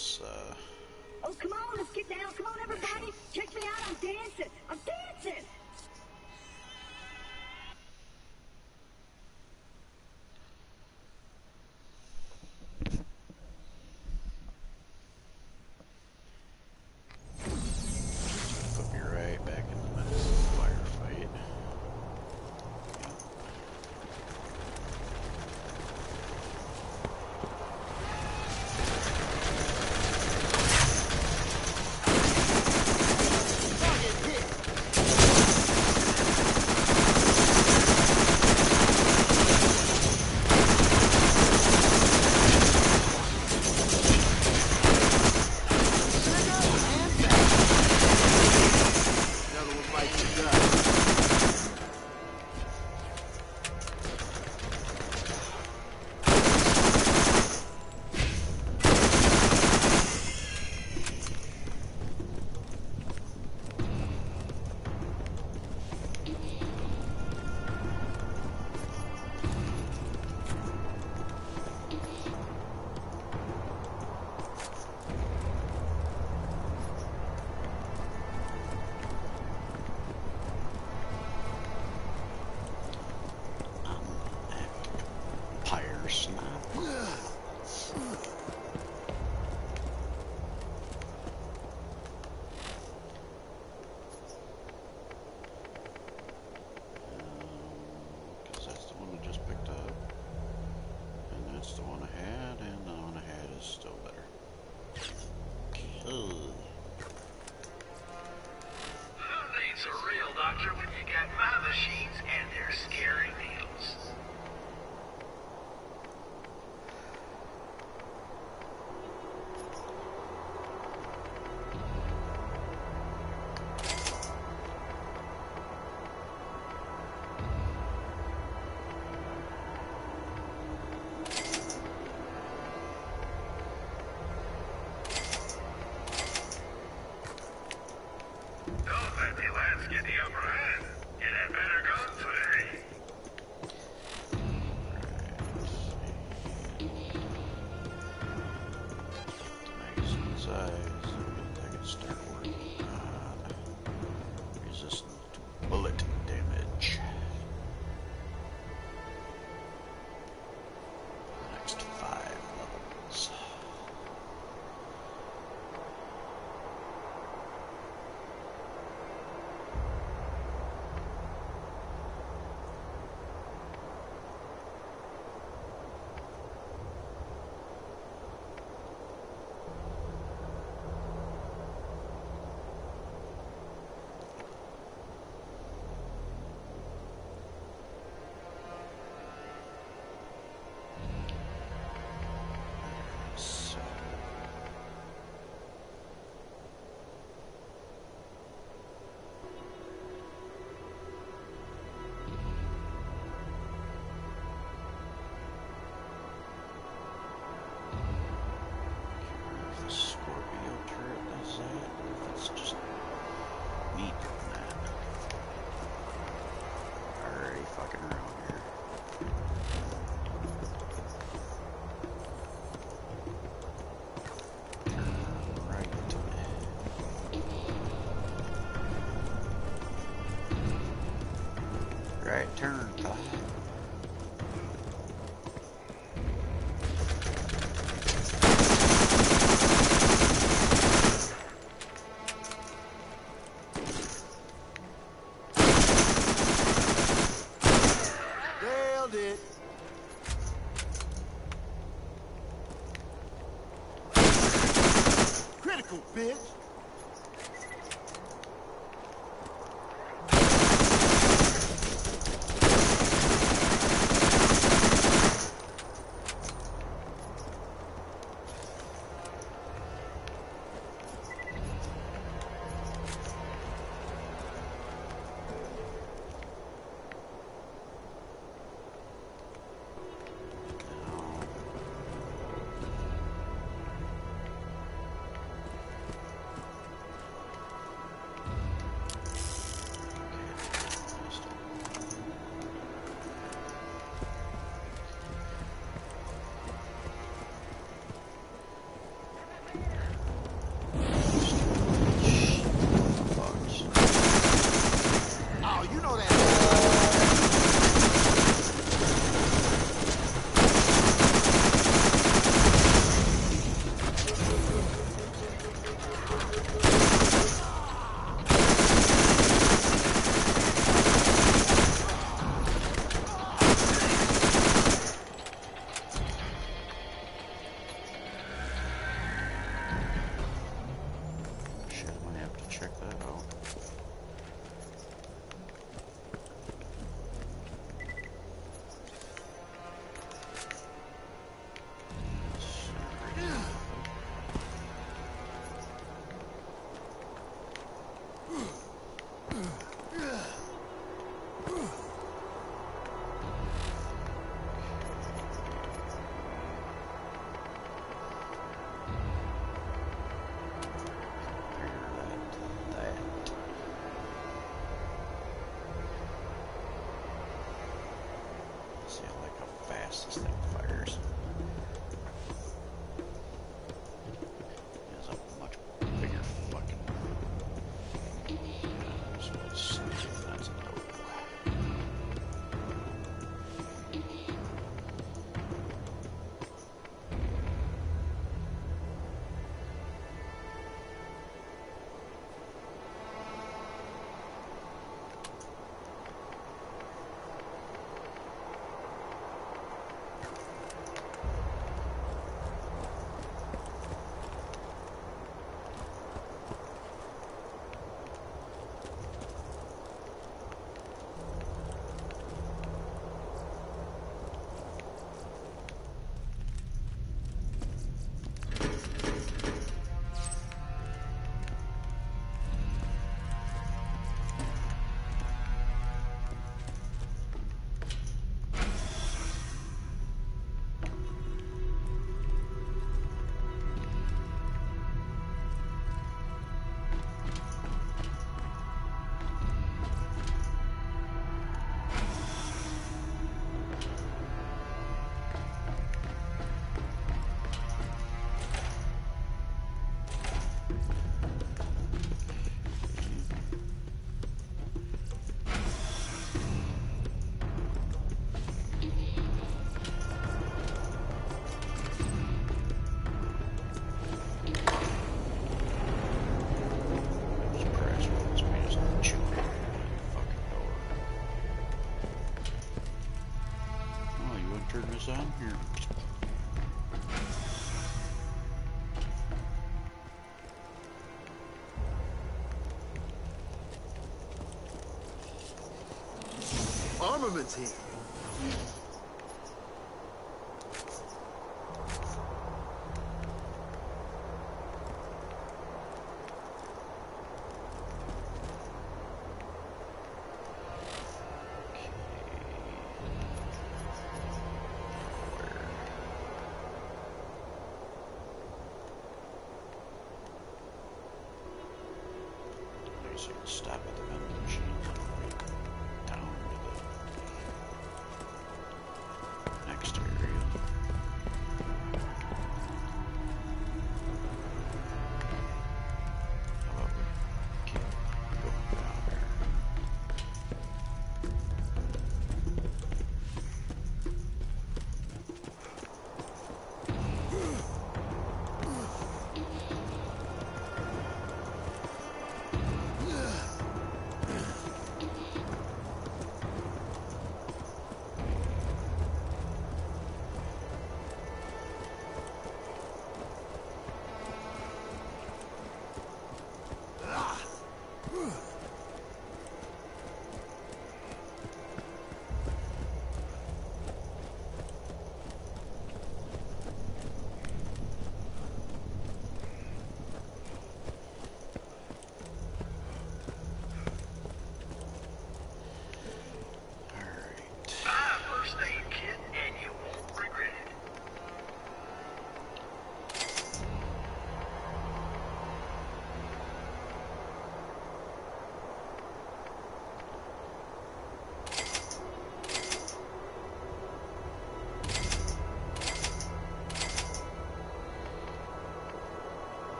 this. Oh, come on, let's get down. Come on, everybody. Check me out. I'm dancing. I'm dancing. Put me right back in the firefight. Right turn, Clyde. Nailed it. Critical, bitch. armaments here. So you can stop at the vending machines and right down to the next area. How about we keep going down here?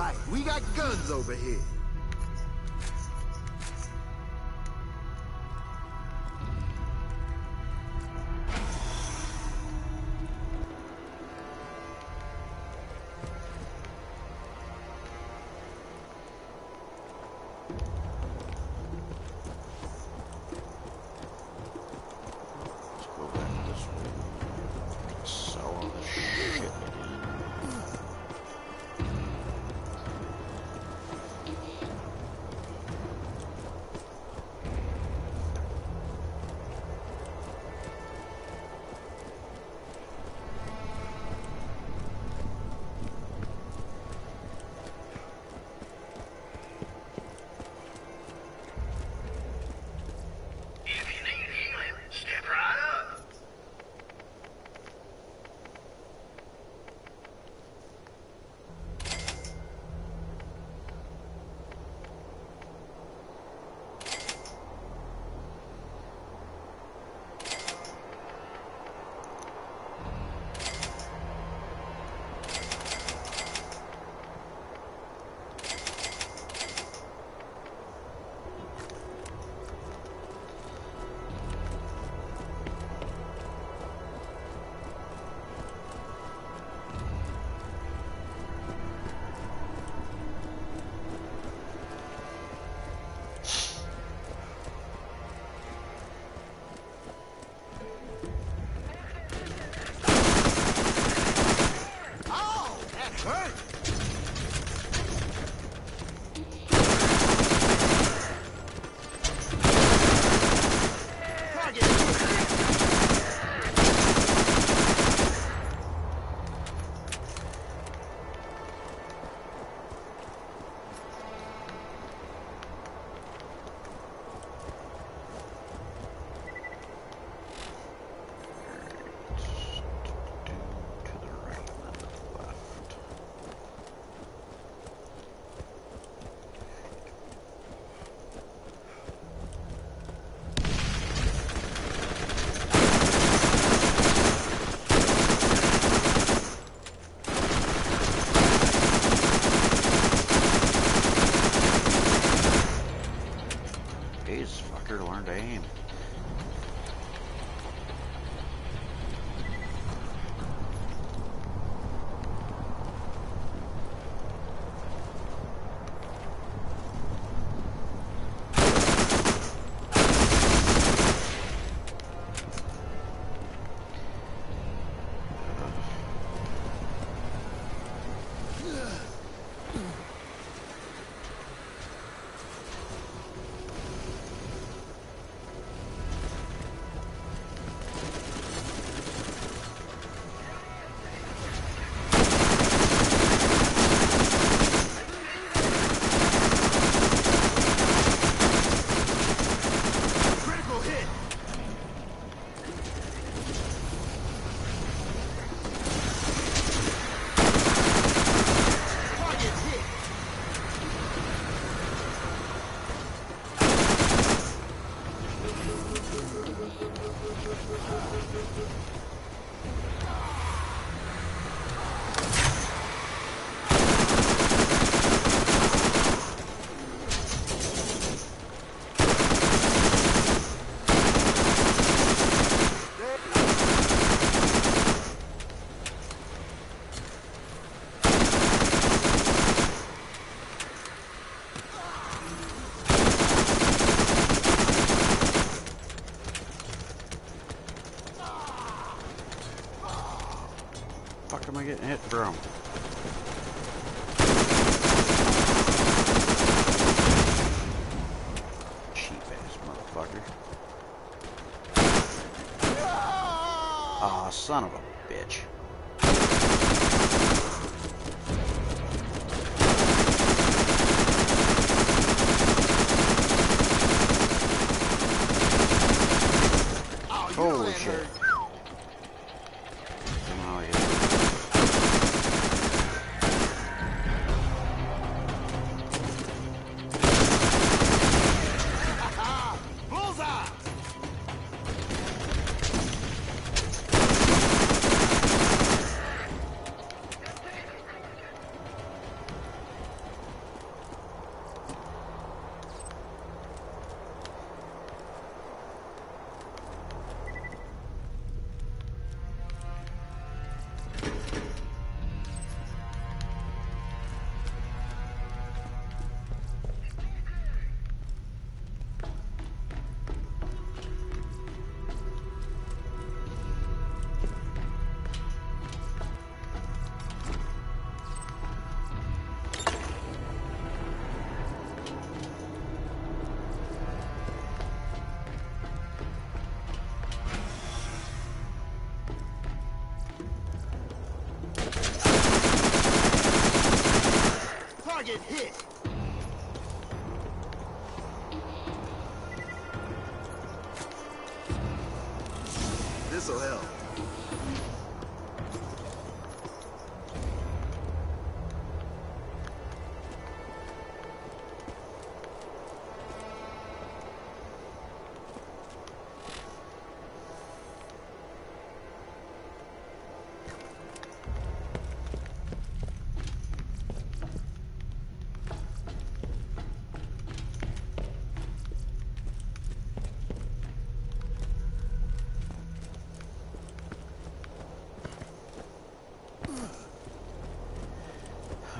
right, we got guns over here. Let's go back this way. Sell all this shit. Jeez, fucker, learn to aim. Fuck am I getting hit from? Cheap ass motherfucker. Aw, son of a bitch. Holy shit. Oh, yeah. get hit. This'll help.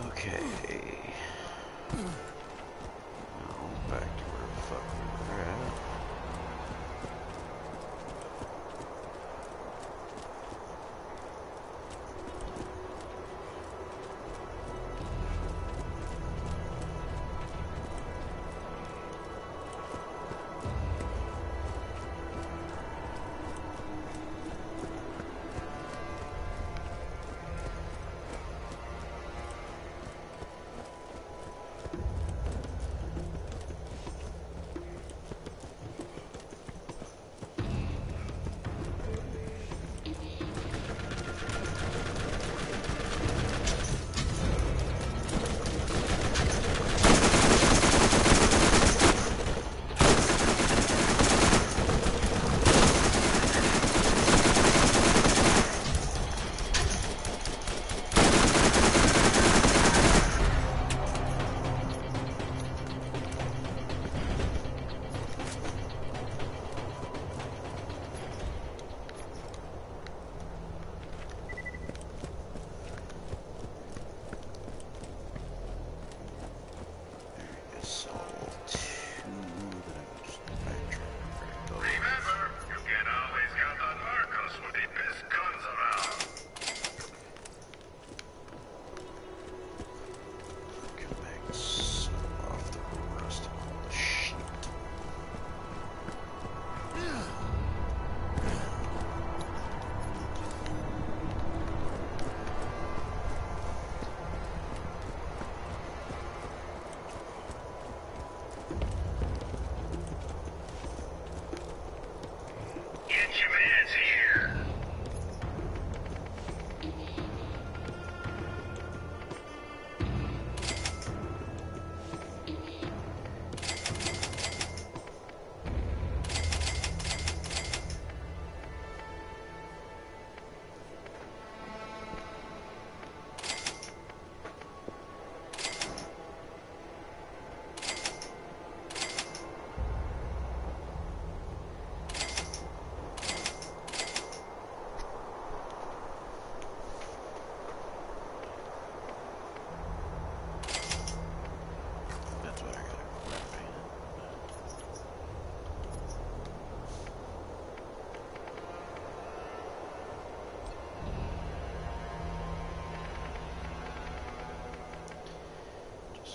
Okay. Now back to where the fuck we were at.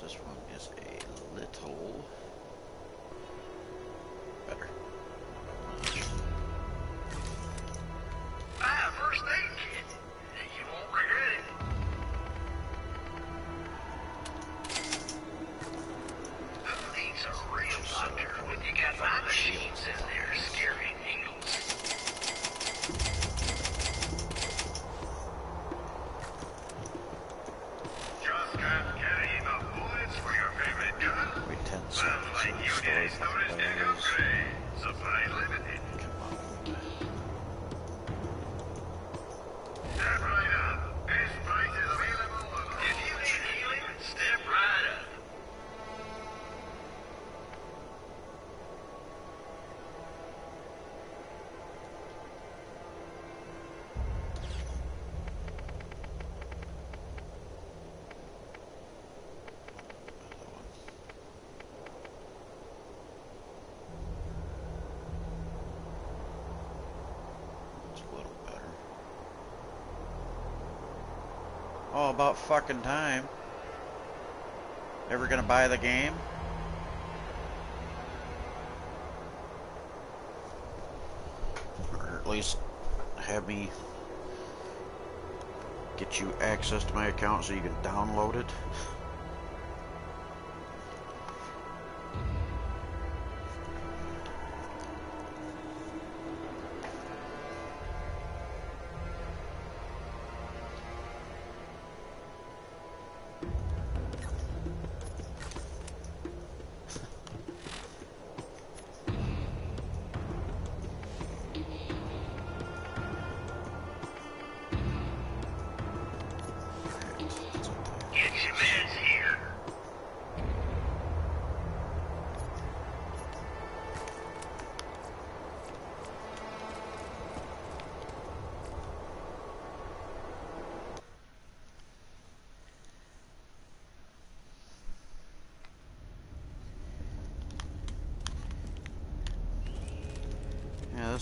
This one is a little better. First aid kit. You won't regret it. Who needs a real doctor when you got my machines in there scaring needles? Just can't carry enough bullets for your favorite gun? Wait 10 seconds. Sounds like you didn't notice the upgrade. Supply limited. Step right up. Best prices available. If you need healing, step right up. Oh, about fucking time. Ever gonna buy the game? Or at least have me get you access to my account so you can download it?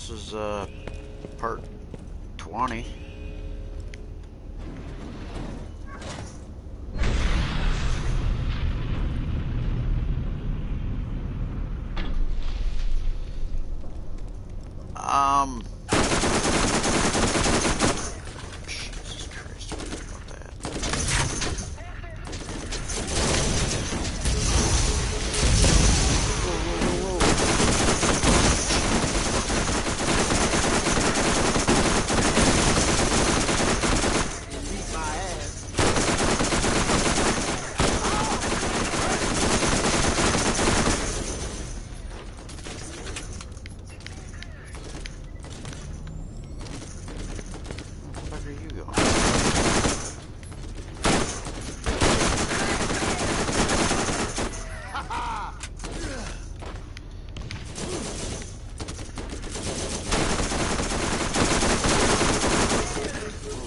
this is part 20. Jesus Christ, what about that? Whoa, whoa, whoa, Beat my ass. Where the fuck are you going?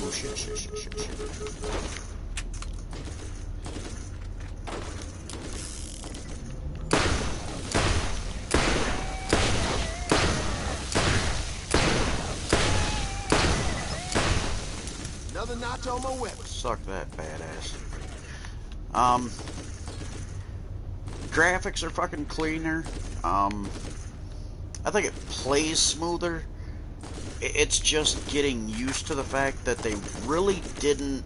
Oh shit, shit, shit, shit, shit. Another notch on my weapon. Suck that, badass. Graphics are fucking cleaner. I think it plays smoother. It's just getting used to the fact that they really didn't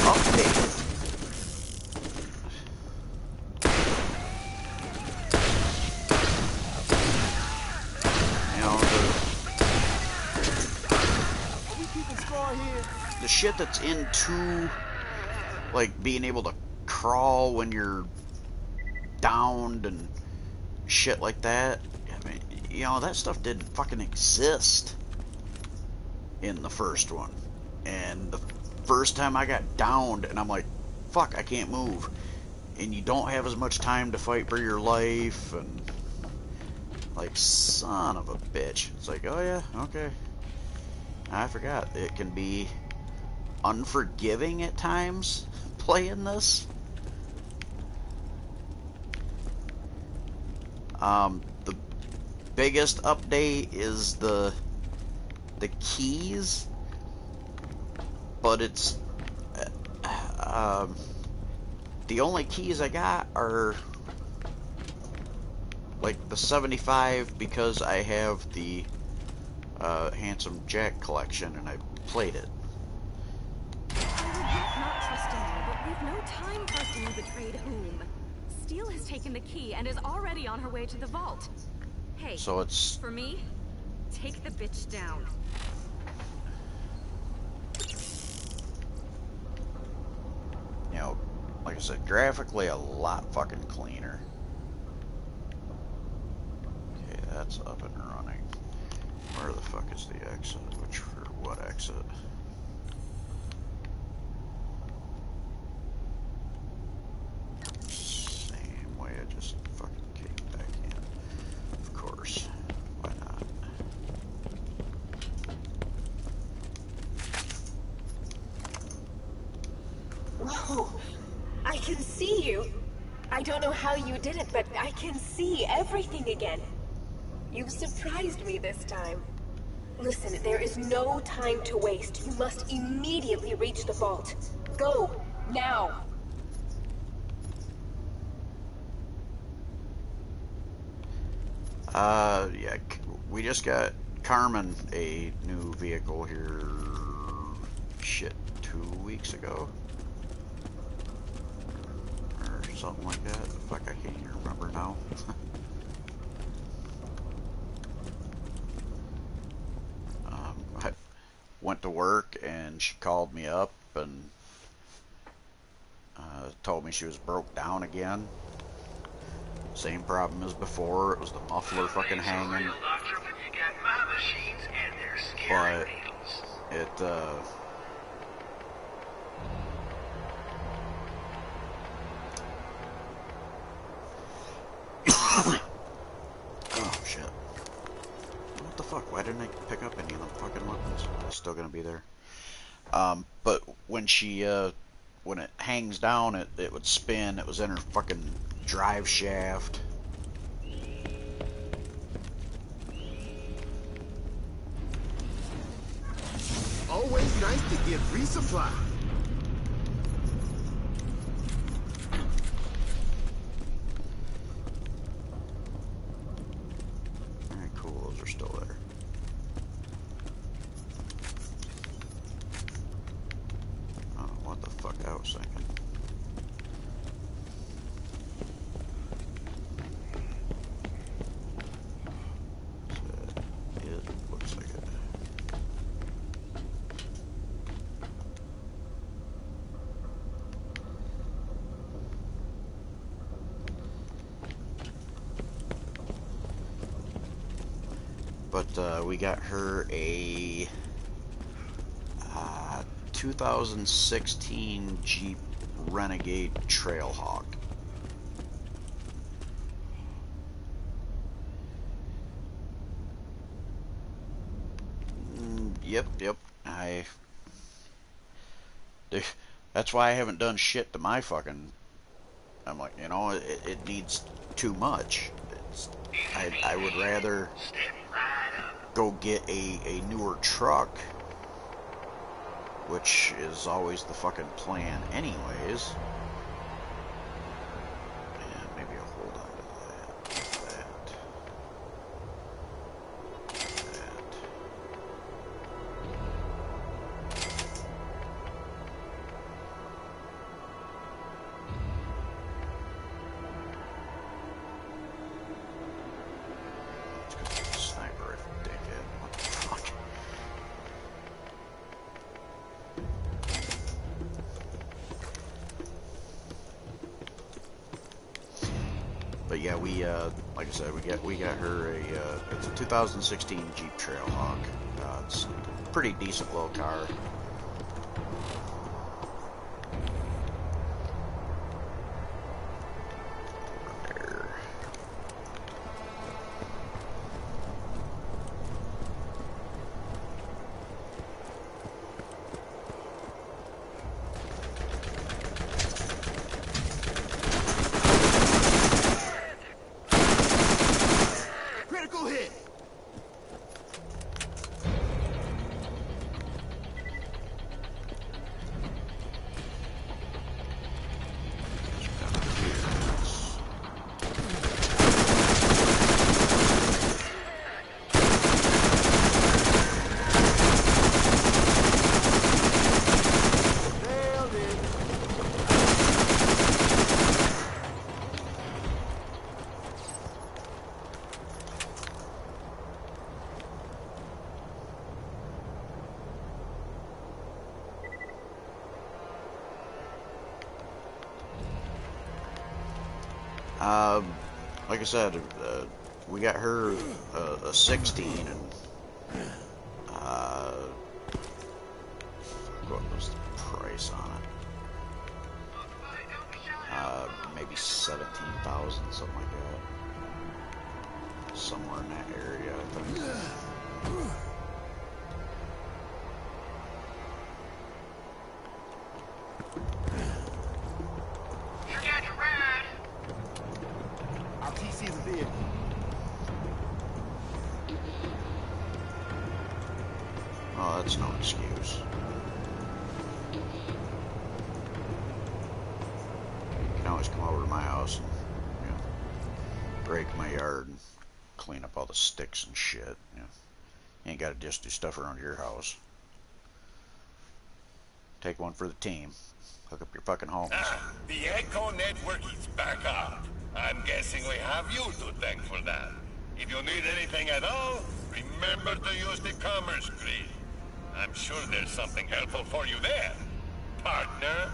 update it. You know, Are we keeping score here? the shit that's into, like, being able to crawl when you're downed and shit like that. I mean, you know, that stuff didn't fucking exist in the first one. And the first time I got downed and I'm like, fuck, I can't move. And you don't have as much time to fight for your life, and like, son of a bitch. It's like, oh yeah, okay. I forgot. It can be unforgiving at times playing this. The biggest update is the keys, but it's the only keys I got are like the 75 because I have the Handsome Jack collection and I played it. Not trusting you, but we've no time for who betrayed whom. Steele has taken the key and is already on her way to the vault. Hey, So it's, for me, take the bitch down. you know, like I said, graphically a lot fucking cleaner. Okay, that's up and running. Where the fuck is the exit? Which, for what exit? Same way I just fucking came back in. Of course. Why not? Whoa! I can see you! I don't know how you did it, but I can see everything again. You've surprised me this time. Listen, there is no time to waste. You must immediately reach the vault. Go! Now! Yeah, we just got Carmen a new vehicle here, shit, 2 weeks ago. Or something like that. Fuck, I can't even remember now. I went to work and she called me up and told me she was broke down again. Same problem as before. It was the muffler fucking hanging. But it oh shit. What the fuck? Why didn't I pick up any of them fucking weapons? It's still gonna be there. But when she when it hangs down, it would spin. It was in her fucking drive shaft. Always nice to get resupply. Alright, cool. Those are still there. I don't know what the fuck I was thinking. It looks like it. But we got her a 2016 Jeep Renegade Trailhawk. Yep. That's why I haven't done shit to my fucking. I'm like, you know, it needs too much. I would rather go get a newer truck, which is always the fucking plan anyways. And maybe I'll hold on to that. Sniper rifle, dickhead. What the fuck? But yeah, we like I said, we got her a it's a 2016 Jeep Trailhawk. It's a pretty decent little car. There. Critical hit. Nailed it. Like I said, we got her a 16, and what was the price on it? Maybe 17,000, something like that. Somewhere in that area, I think. Our TC is a vehicle. Oh, that's no excuse. You can always come over to my house and, you know, rake my yard and clean up all the sticks and shit. You know, you ain't got to just do stuff around your house. Take one for the team. Hook up your fucking homes. The Echo Network is back up. I'm guessing we have you to thank for that. If you need anything at all, remember to use the commerce grid. I'm sure there's something helpful for you there, partner.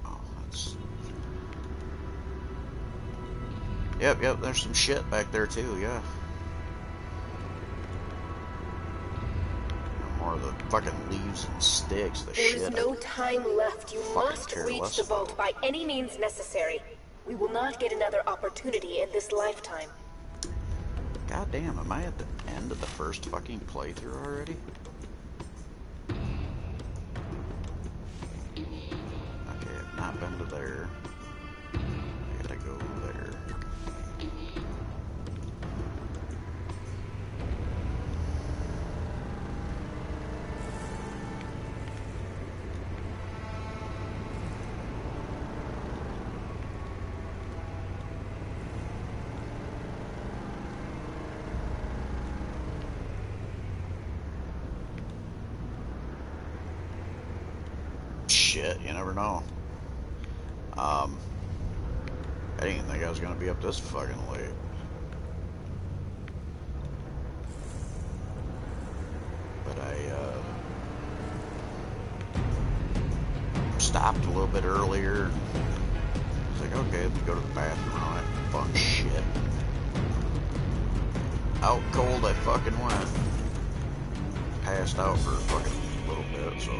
Oh, that's... Yep, there's some shit back there too, yeah. More of the fucking leaves and sticks, the There shit. is no time left. You fucking must care reach less the about. vault by any means necessary. We will not get another opportunity in this lifetime. God damn, am I at the end of the first fucking playthrough already? Okay, I've not been to there. I gotta go there. Shit, you never know. I didn't think I was gonna be up this fucking late. But I stopped a little bit earlier. I was like, okay, let me go to the bathroom and all that fun shit. Out cold I fucking went. Passed out for a fucking little bit, so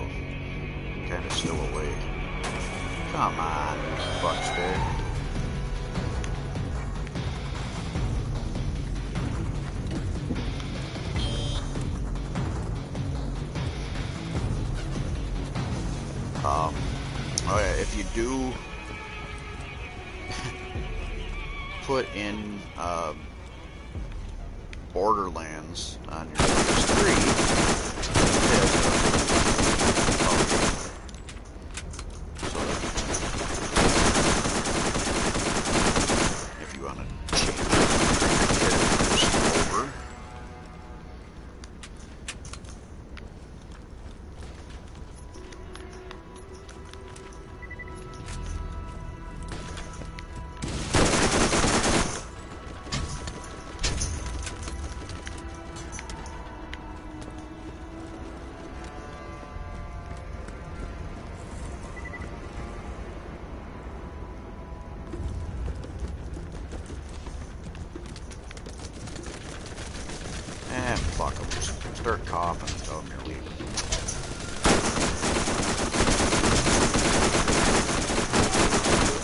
kind of still awake. Come on, fuckstick. Oh yeah, if you do put in Borderlands on your PS3, if you want to change characters over. Fuck them. Just start coughing and tell them you're leaving.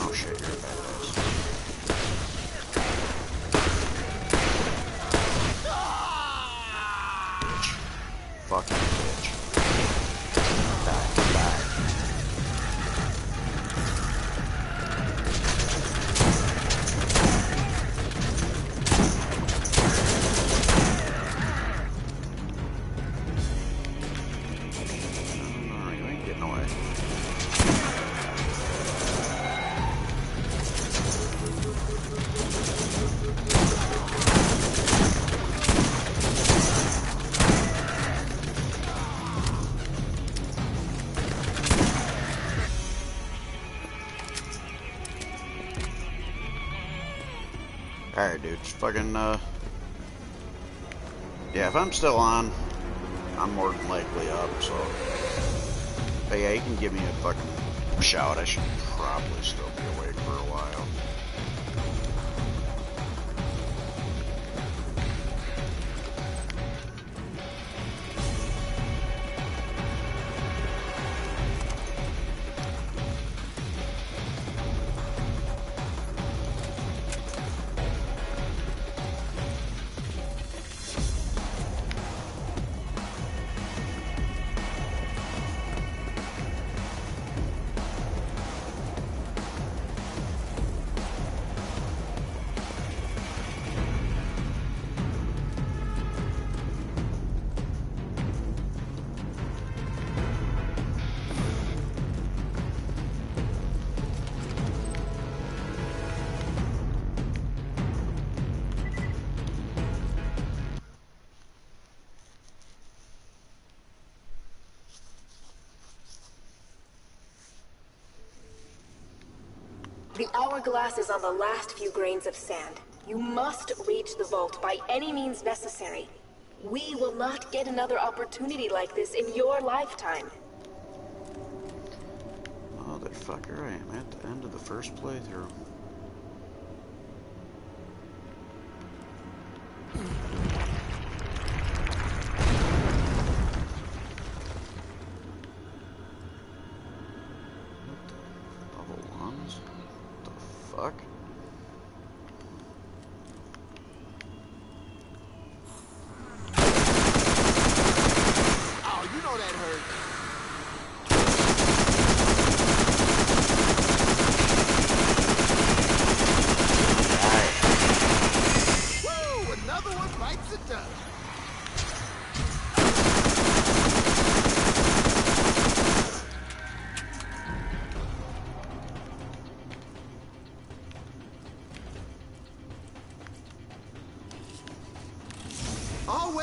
Oh shit, you're a badass. Bitch. Fucking bitch. Die, die. Alright, dude, just fucking, yeah, if I'm still on, I'm more than likely up, so, but yeah, you can give me a fucking shout. I should probably still be awake for a while. The hourglass is on the last few grains of sand. You must reach the vault by any means necessary. We will not get another opportunity like this in your lifetime. Motherfucker, I am at the end of the first playthrough. Fuck.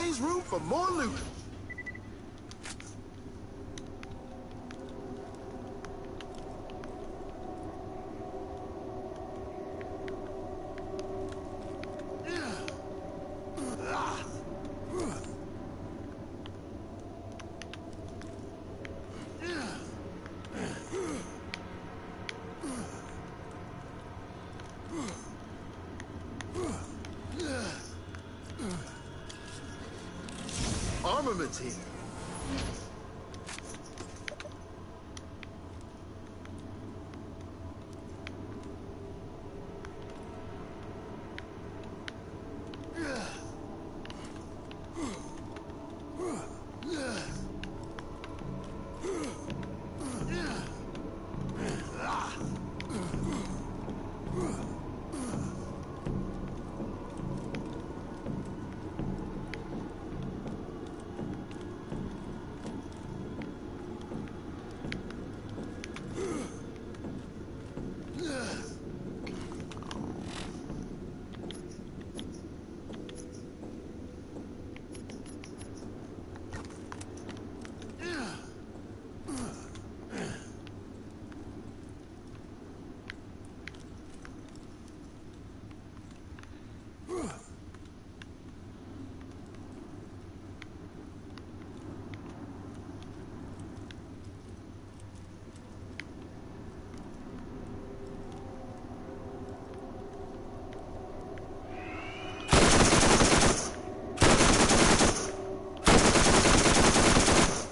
Always room for more loot. Armaments here.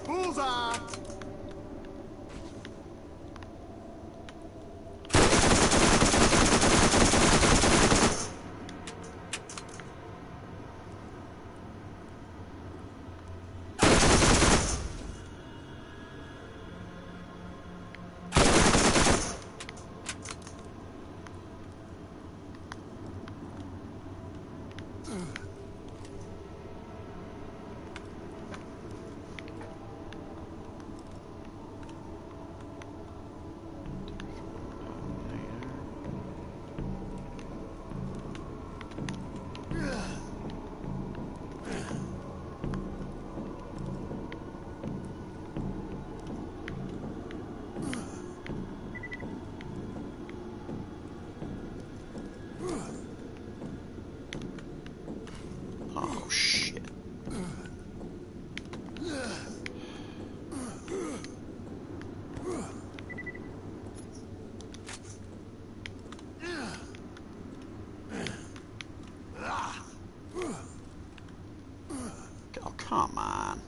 Bullseye! Oh shit. Oh, come on.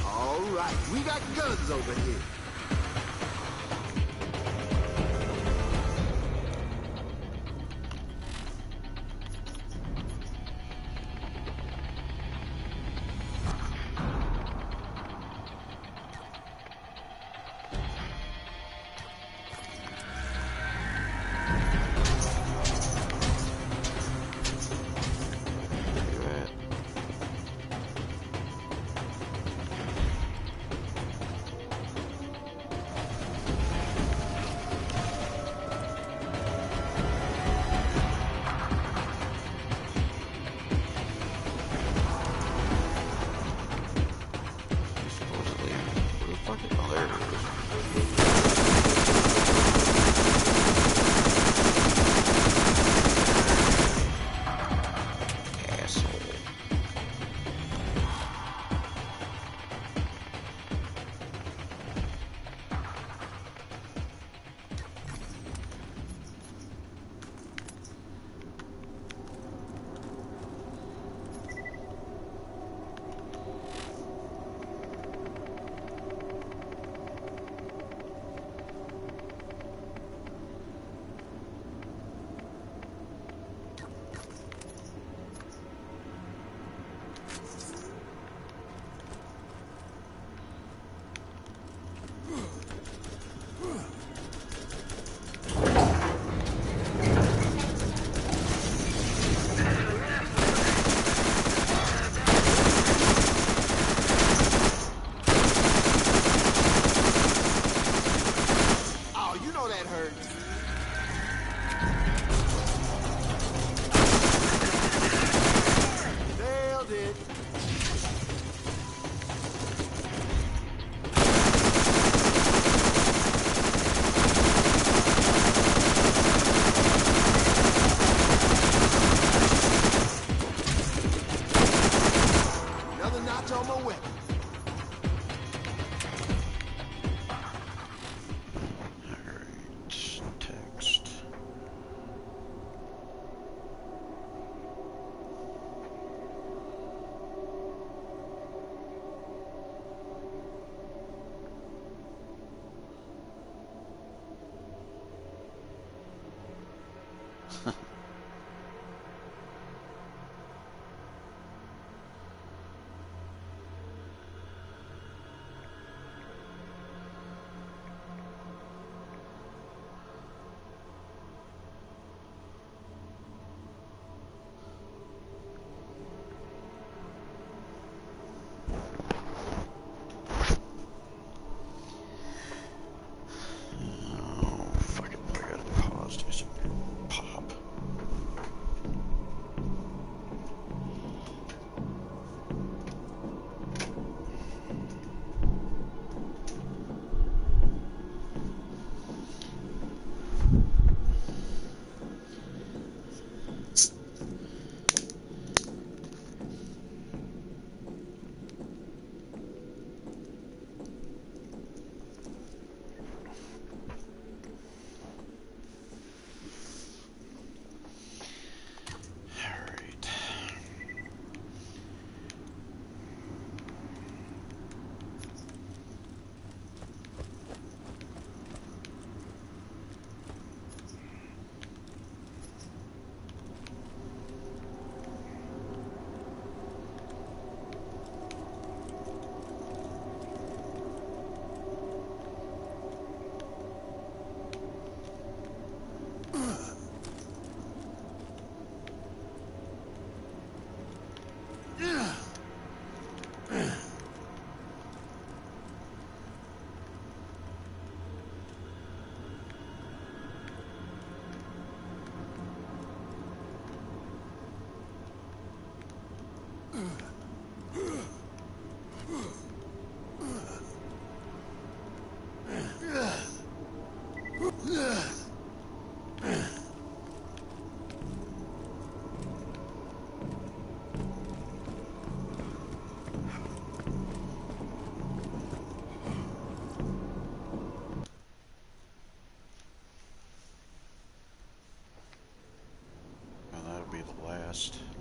All right, we got guns over here.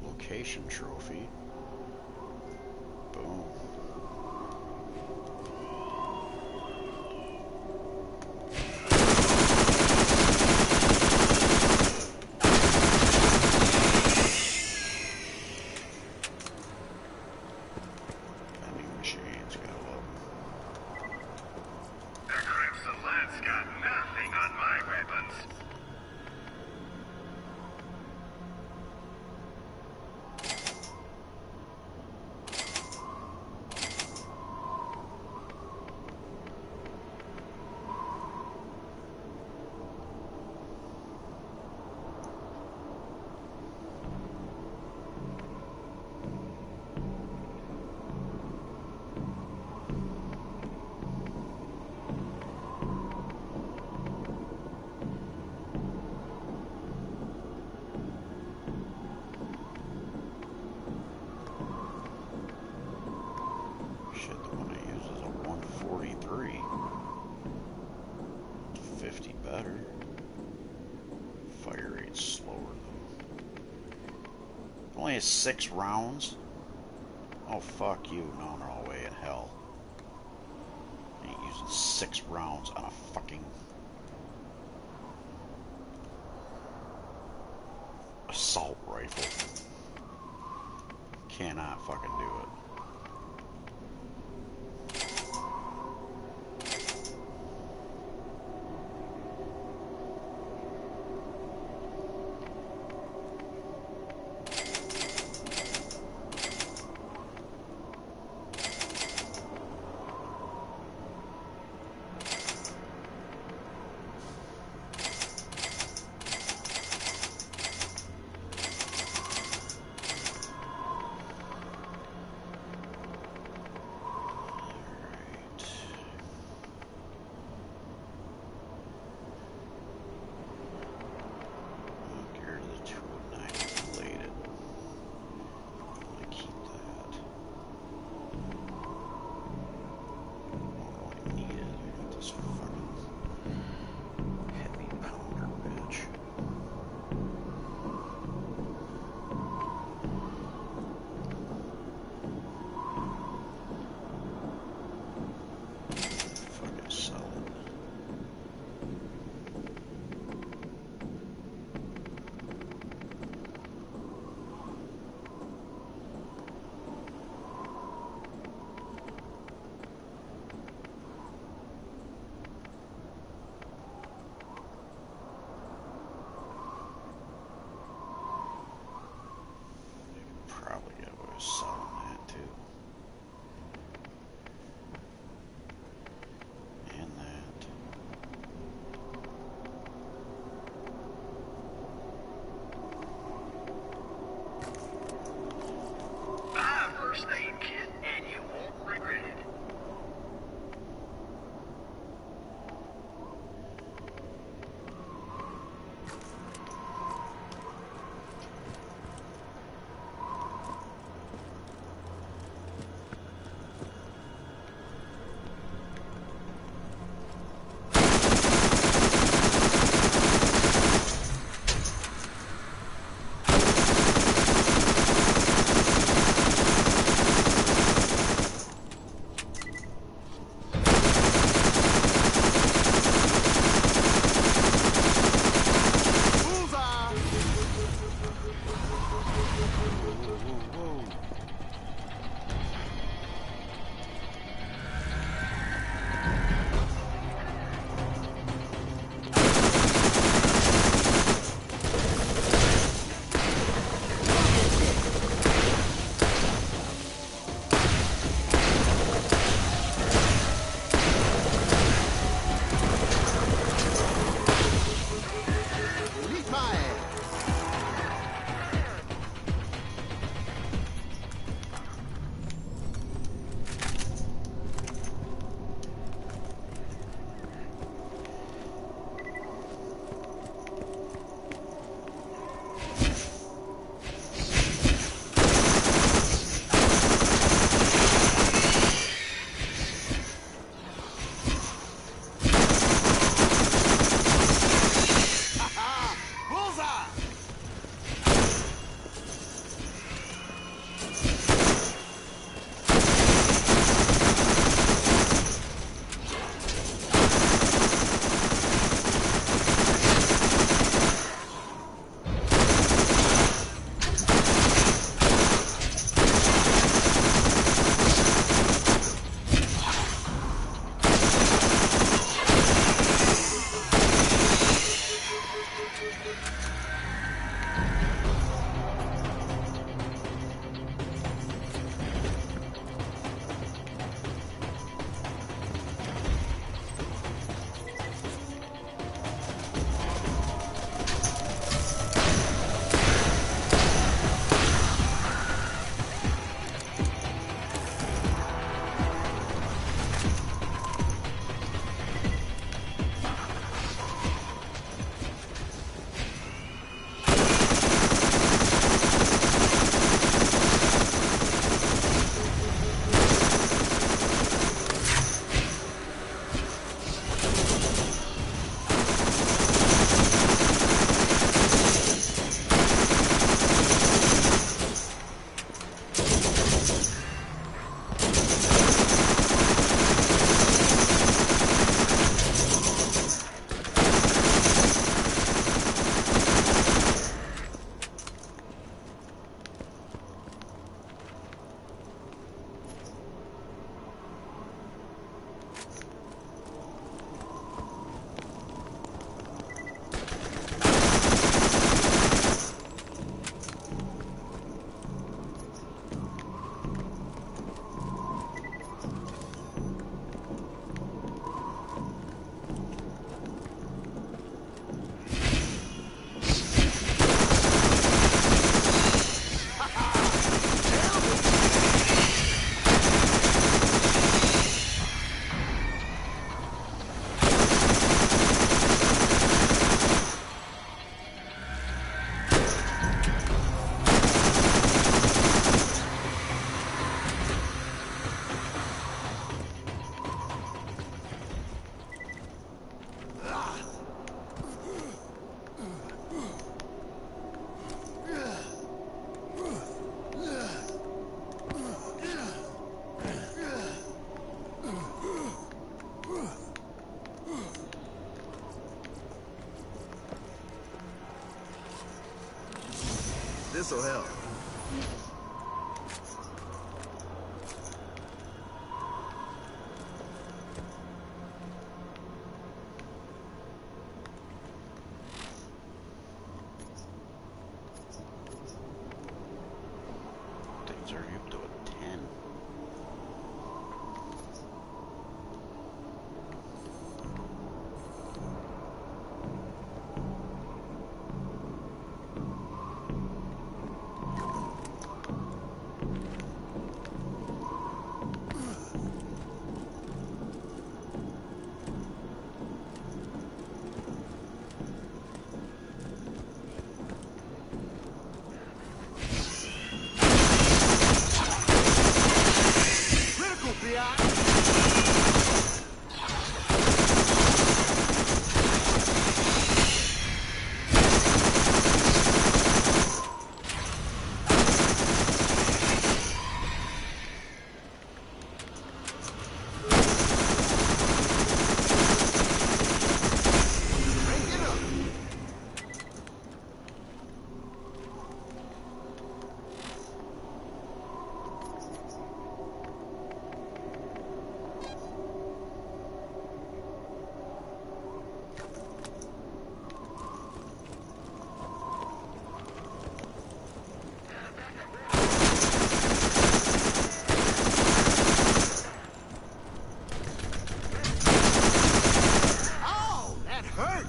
Location trophy. Boom. Vending machines, gotta love them. The Crimson Lance got nothing on my weapons. Shit, the one I use is a 143. 50 better. Fire rate's slower though. Only has 6 rounds? Oh fuck you, no way in hell. I ain't using 6 rounds on a fucking assault rifle. Cannot fucking do it. this'll help. Things are up to a 10. Critical, biatch! Crank it up! Oh, that hurt!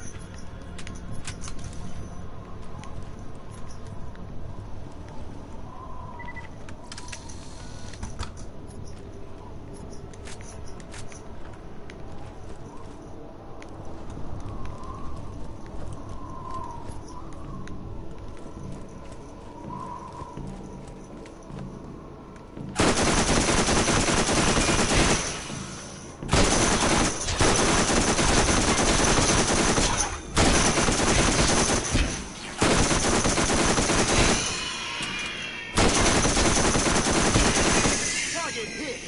Target hit!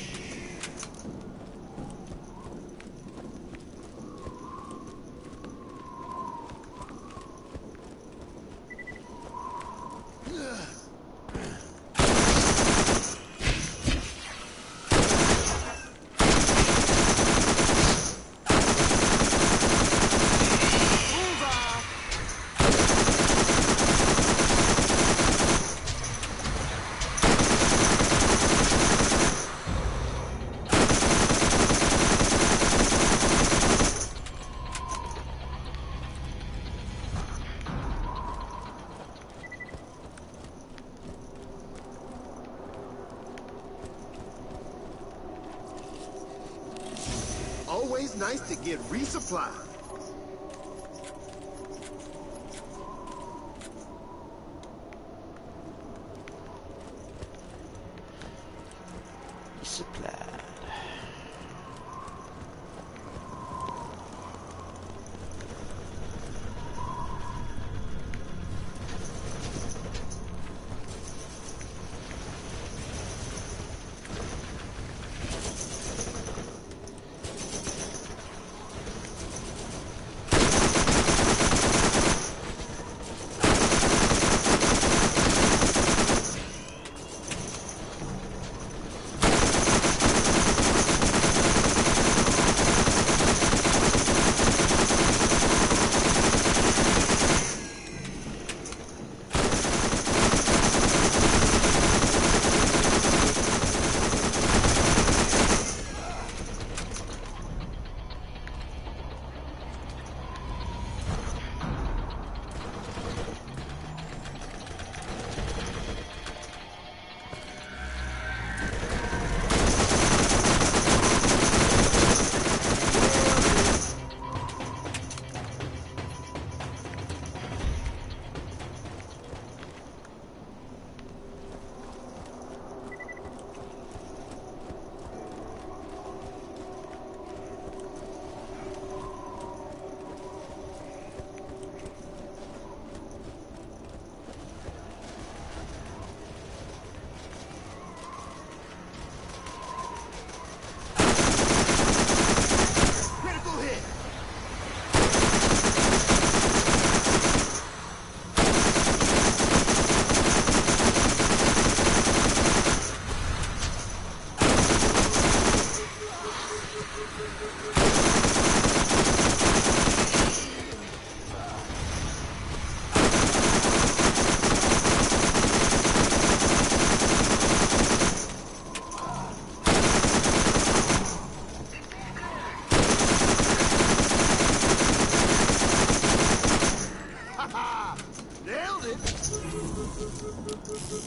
Bullseye! Always nice to get resupplied. Supplied. You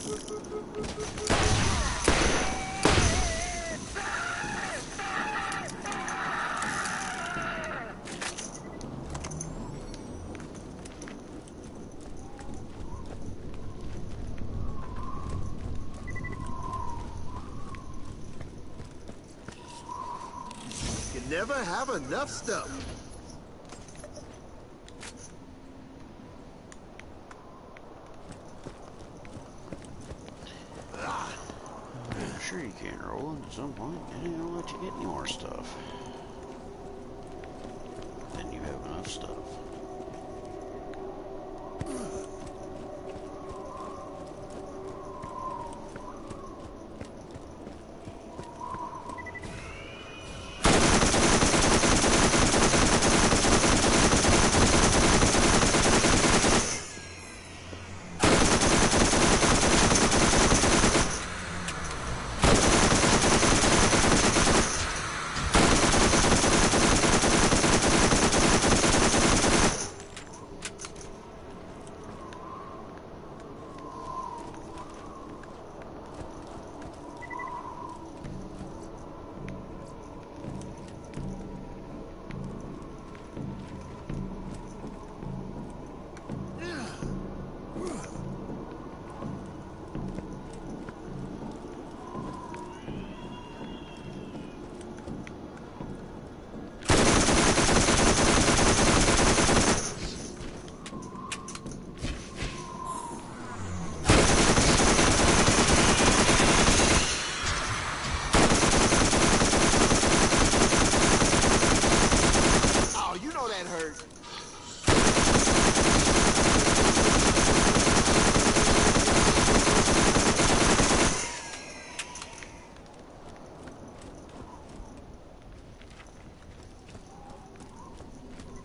never have enough stuff. I'm sure you can, Roland, at some point. And it'll let you get any more stuff. Then you have enough stuff.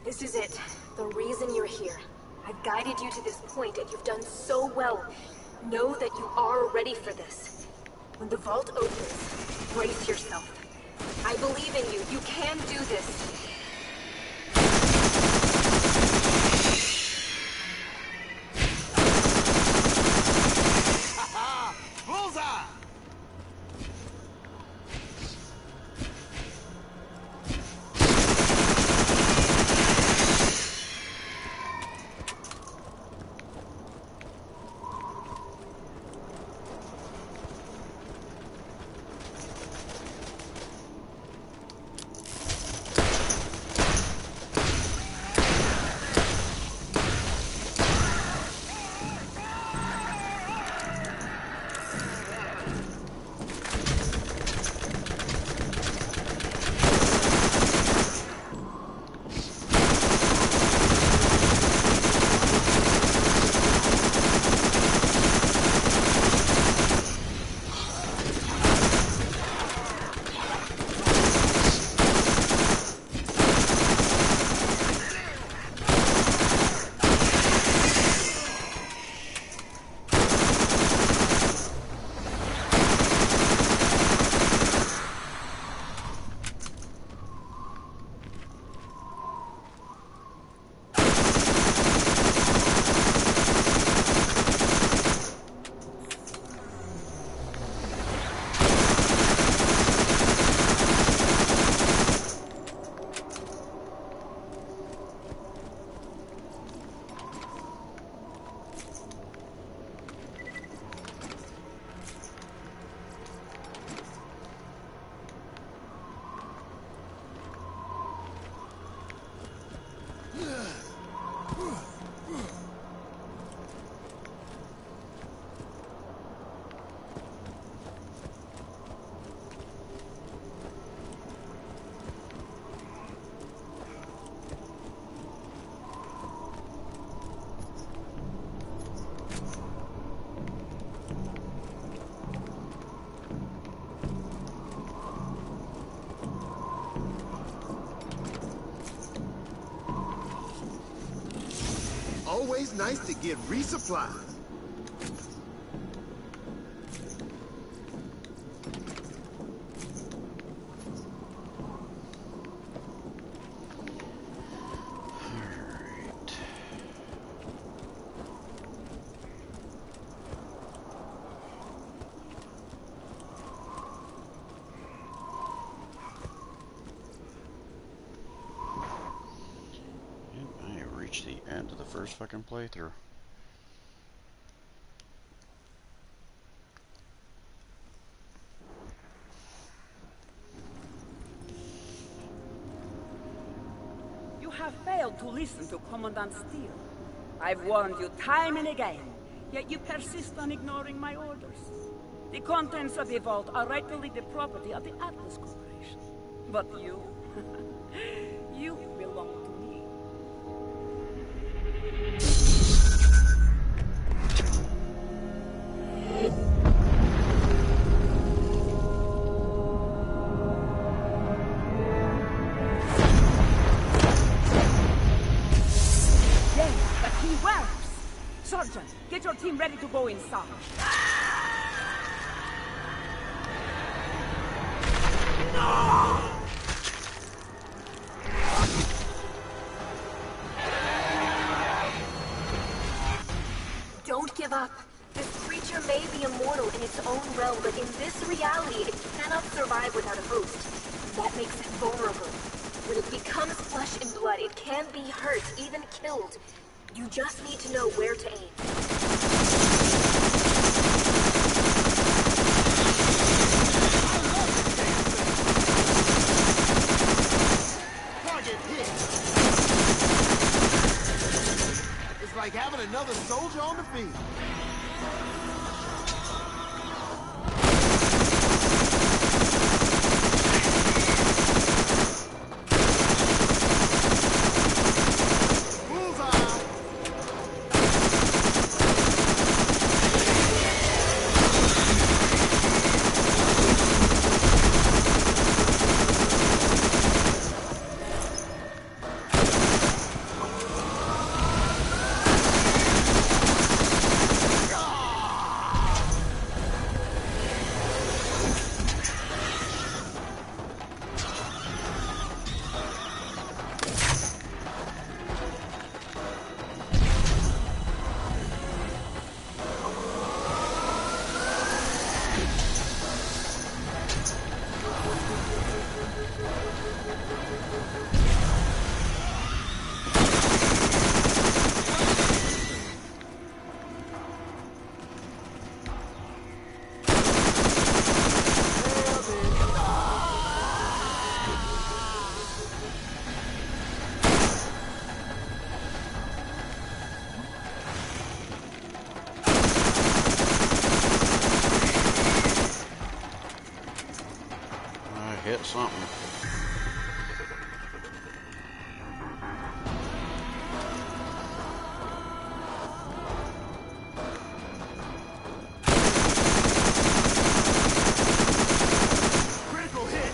This is it. The reason you're here. I've guided you to this point, and you've done so well. Know that you are ready for this. When the vault opens, brace yourself. I believe in you. You can do this. Bullseye! Always nice to get resupplied. End of the first fucking playthrough. You have failed to listen to Commandant Steele. I've warned you time and again, yet you persist on ignoring my orders. The contents of the vault are rightfully the property of the Atlas Corporation. But you, you belong to me. Yes, the key works! Sergeant, get your team ready to go inside. Don't give up. This creature may be immortal in its own realm, but in this reality, it cannot survive without a host. That makes it vulnerable. When it becomes flesh and blood, it can be hurt, even killed. You just need to know where to aim. Target hit. It's like having another soldier on the field. Hit something. Critical hit.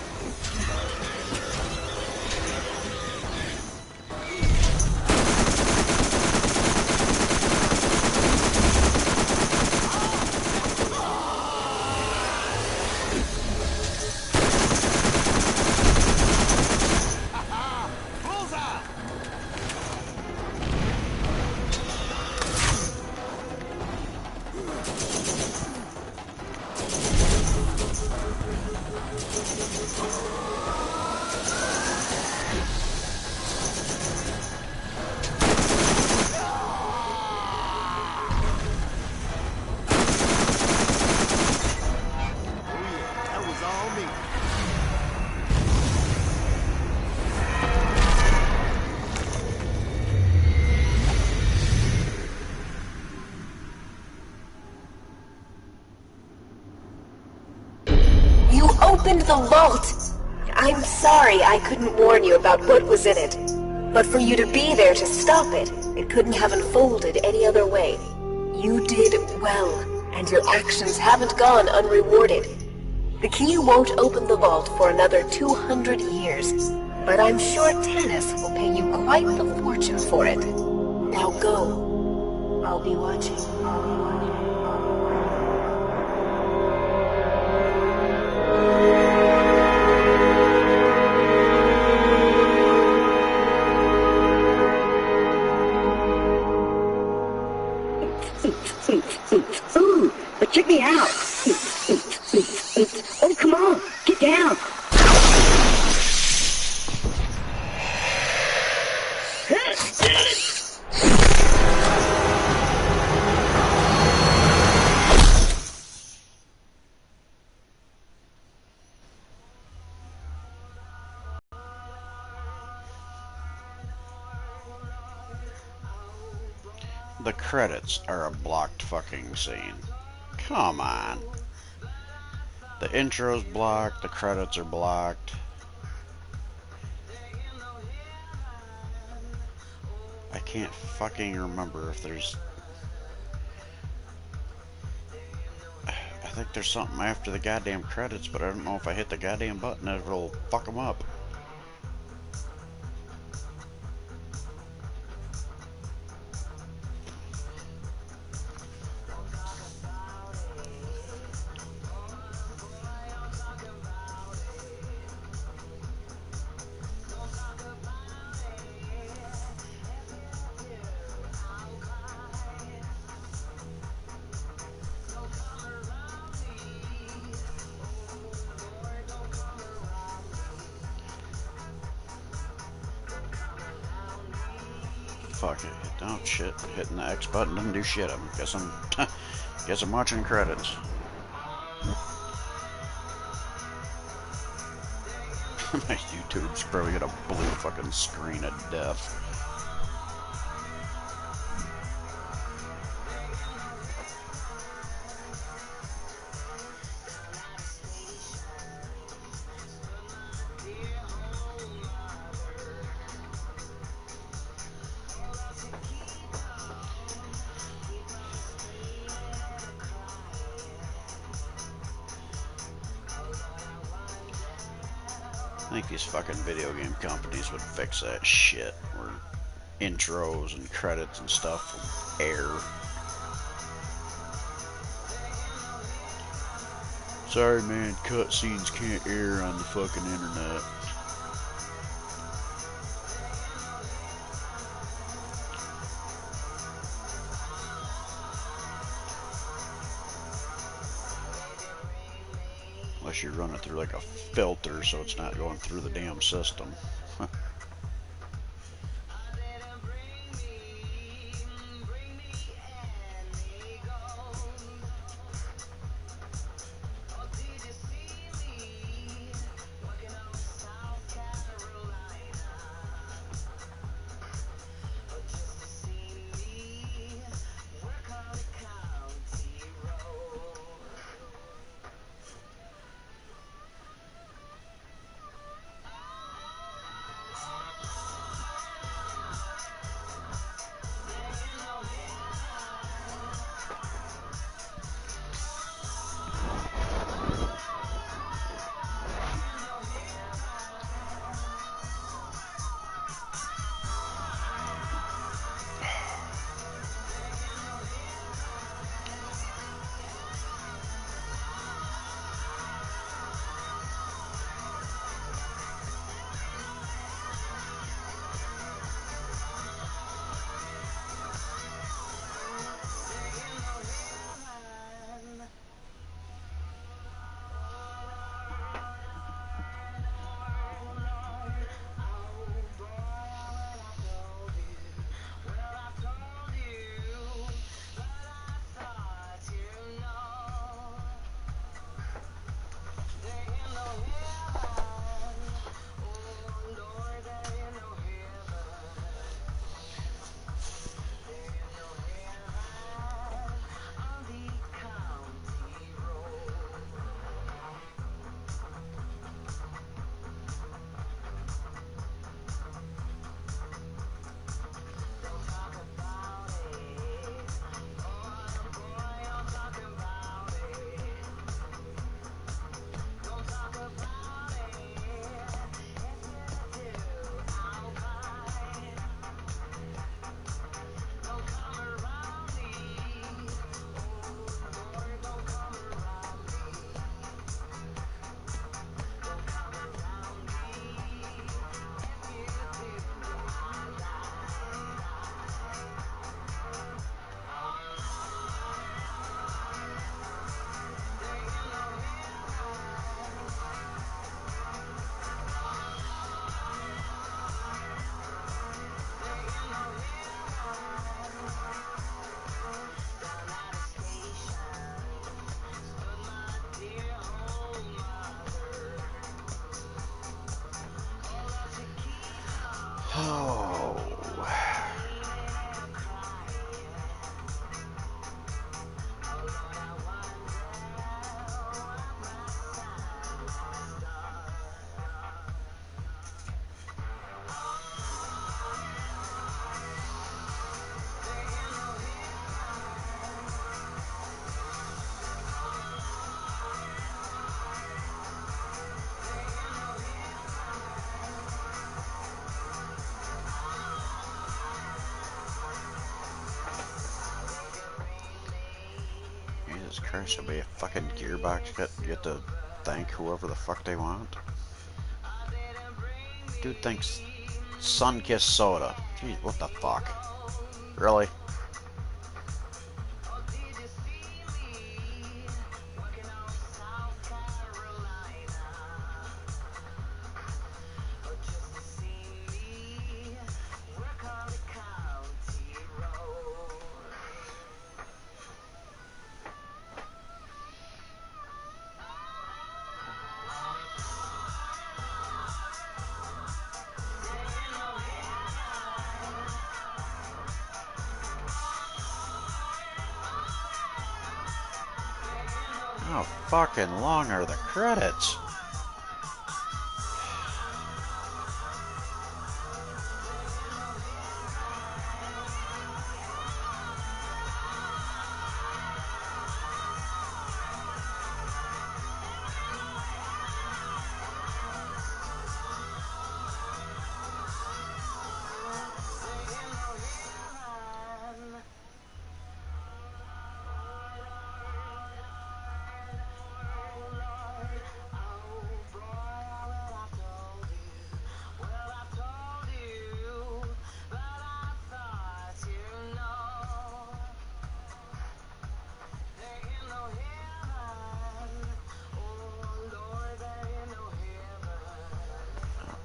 That was all me. You opened the vault! I'm sorry I couldn't warn you about what was in it. But for you to be there to stop it, it couldn't have unfolded any other way. You did well, and your actions haven't gone unrewarded. The key won't open the vault for another 200 years, but I'm sure Tanis will pay you quite the fortune for it. Now go. I'll be watching. Ooh, but check me out. Oh, come on, get down. The credits are a blocked fucking scene. Come on. The intro's blocked, the credits are blocked. I can't fucking remember if there's... I think there's something after the goddamn credits, but I don't know if I hit the goddamn button it'll fuck them up. Fuck it. Oh shit. Hitting the X button doesn't do shit. Guess I'm watching credits. My YouTube's probably got a blue fucking screen of death. I think these fucking video game companies would fix that shit, where intros and credits and stuff will air. Sorry man, cutscenes can't air on the fucking internet. Unless you run it through like a filter so it's not going through the damn system. Oh. Jesus Christ, there'll be a fucking gearbox. Get to thank whoever the fuck they want. Dude thinks Sun-Kissed soda. Jeez, what the fuck? Really? How fucking long are the credits?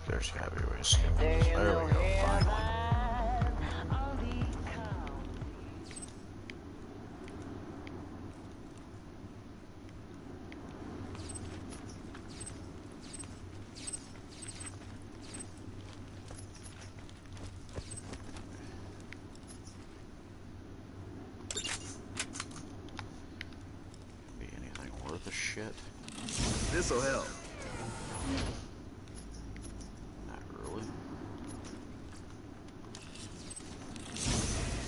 There's heavy whiskey. There we go, finally. Be anything worth a shit? This'll help.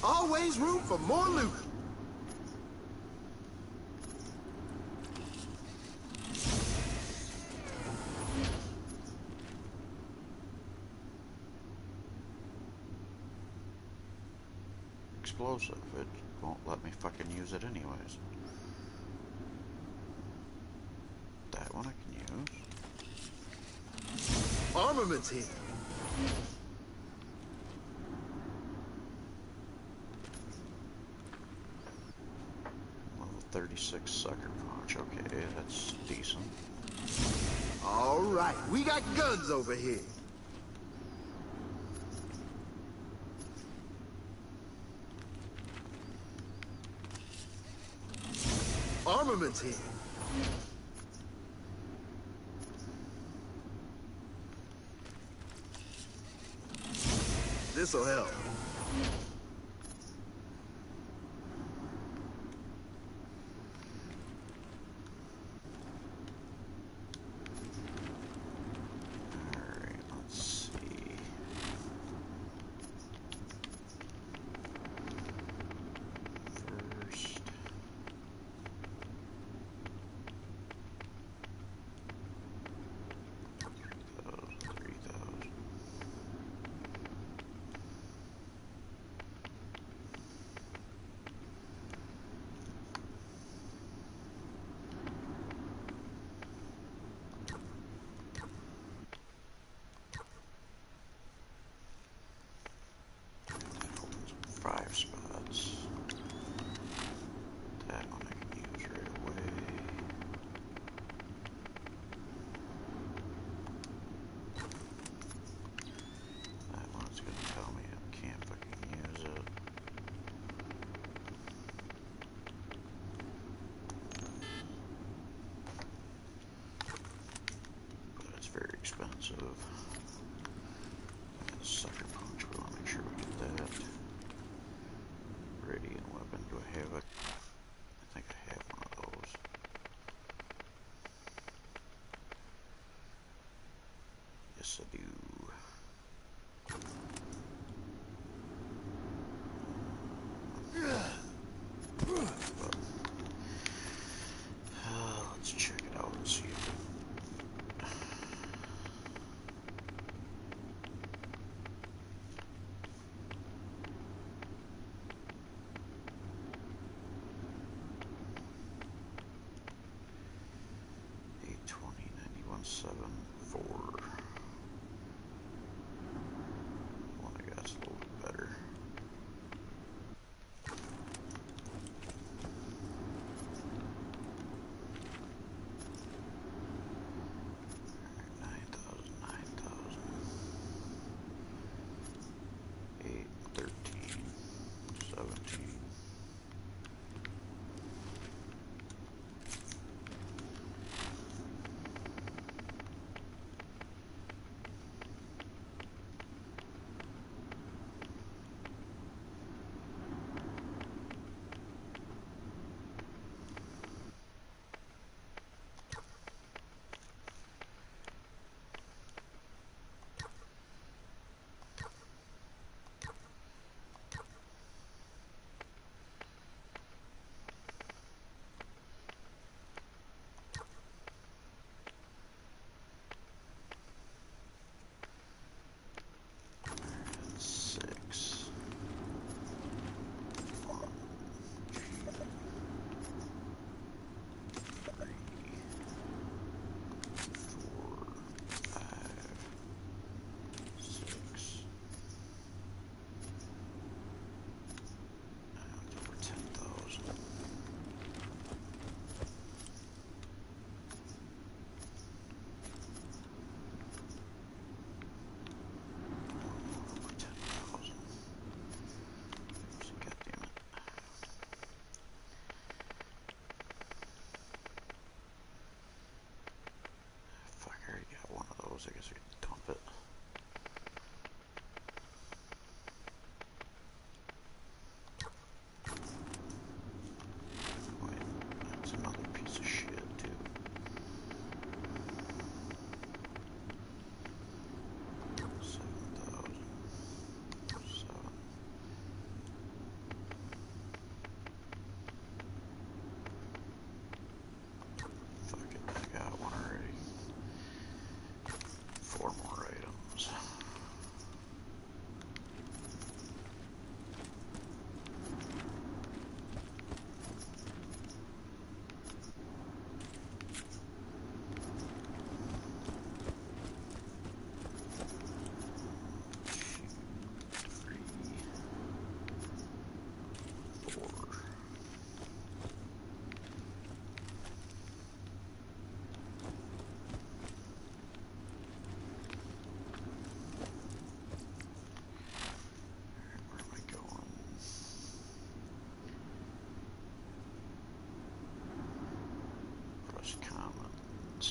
Always room for more loot. Explosive. It won't let me fucking use it anyways. That one I can use. Armaments here. Level 36 sucker punch. Okay, that's decent. All right, we got guns over here. Armaments here. This'll help. Alright, let's see. First. Five spots. That one I can use right away. That one's gonna tell me I can't fucking use it. But it's very expensive. And sucker punch, we want to make sure we get that. Radiant weapon, do I have it? I think I have one of those. Yes, I do. Let's check it out and see if it... 7-4. One I got's a little bit better. I guess we can dump it. Wait, that's another piece of shit too. Fuck it, I got one already. 4 more items. Commons.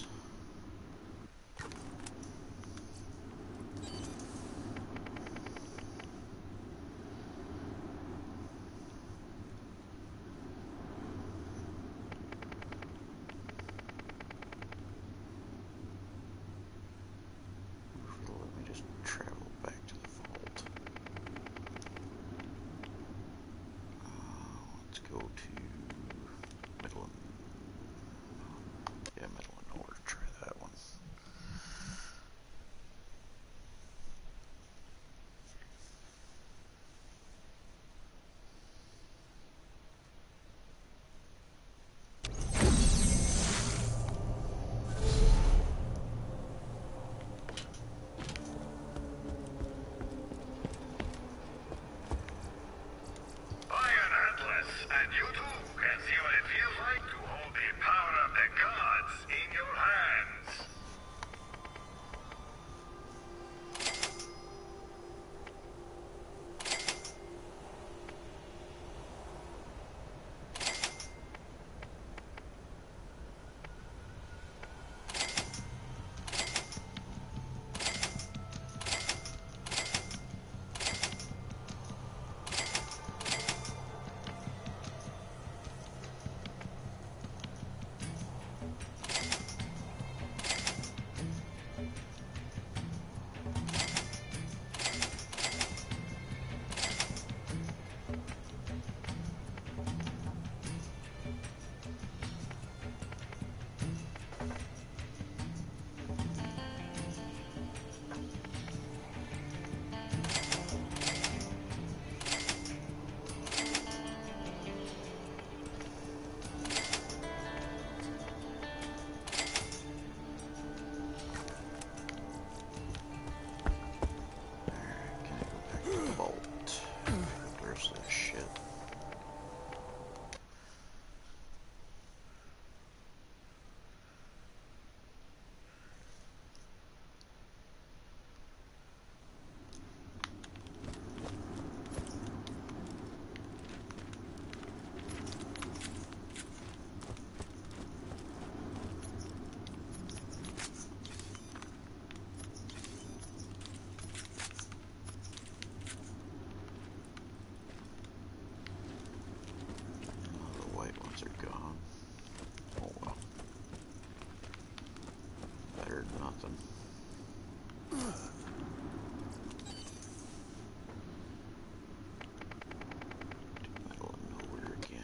Let me just travel back to the vault. Let's go to Midland. Yeah, middle of nowhere. Try that one. Iron Atlas, and you too. heard nothing. Middle of nowhere again.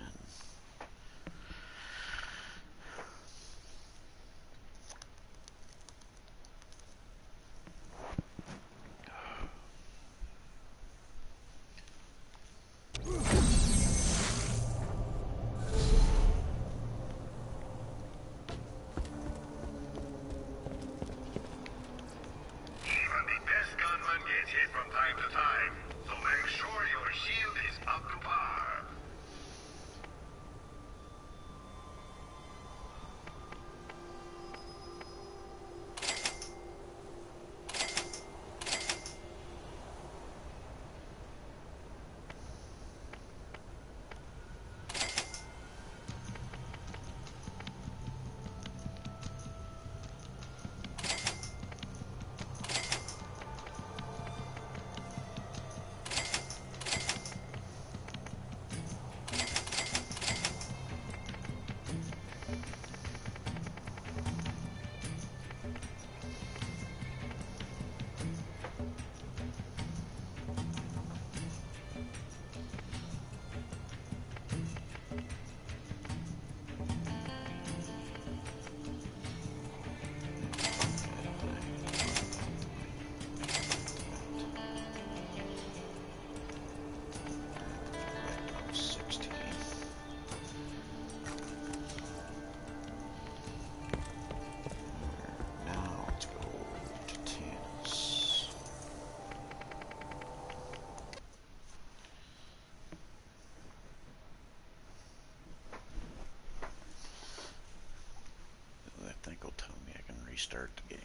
Even the best gunman gets hit from time to time, so make sure your shield is up to par. Now let's go to Tannis. That thing will tell me I can restart the game.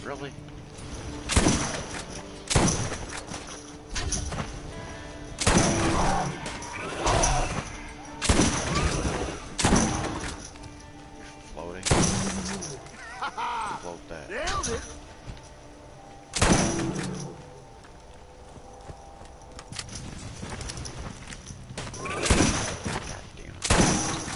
Really? Floating. Float that. Nailed it! God damn it.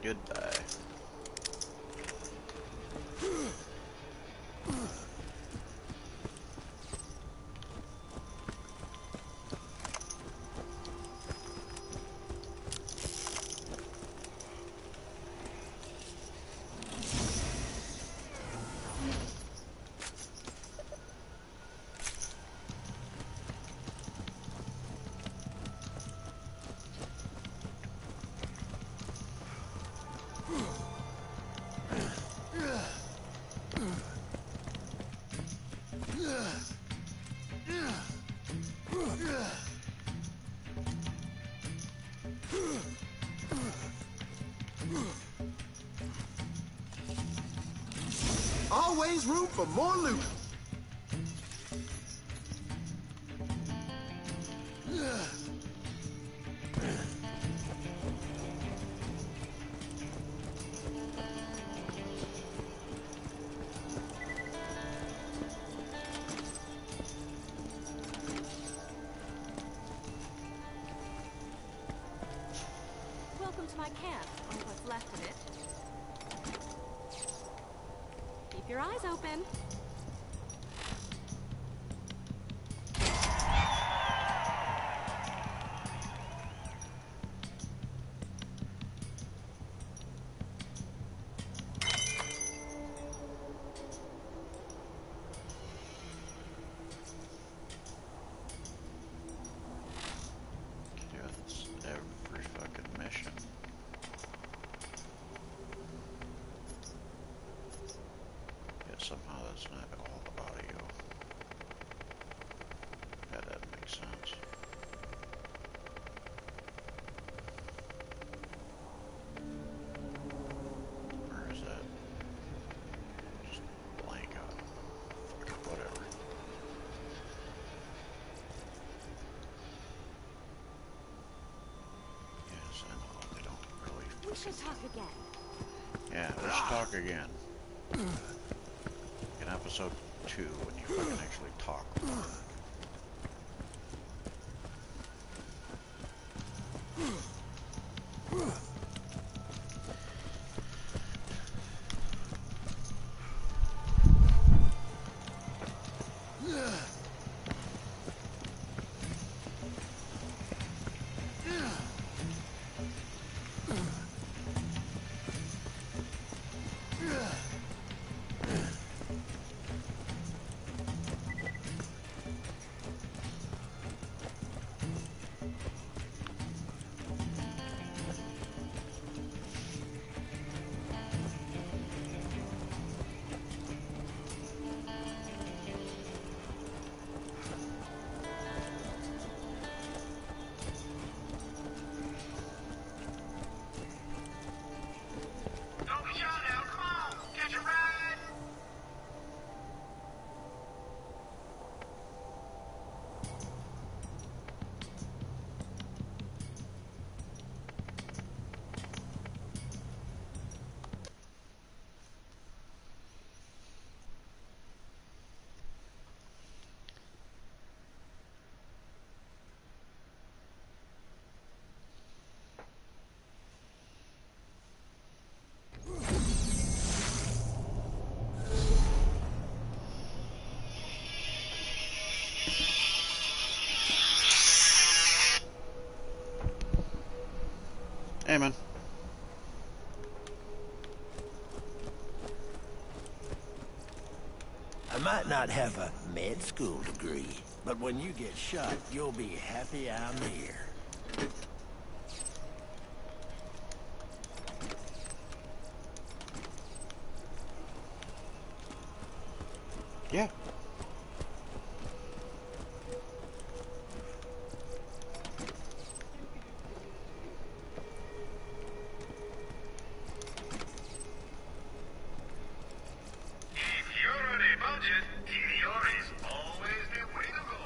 Goodbye. Always room for more loot. Welcome to my camp, or what's left of it. Keep your eyes open. That's every fucking mission. Yet somehow that's not all about you. That doesn't make sense. Or is that just blank out? Fuck it, whatever. Yes, I know, they don't really... We should talk again. Yeah, let's talk again. In episode 2, when you fucking actually talk. Don't be shy now. Come on. Catch a ride. Hey, man. I might not have a med school degree, but when you get shot, you'll be happy I'm here. Yeah. If you're on a budget, TDR is always the way to go.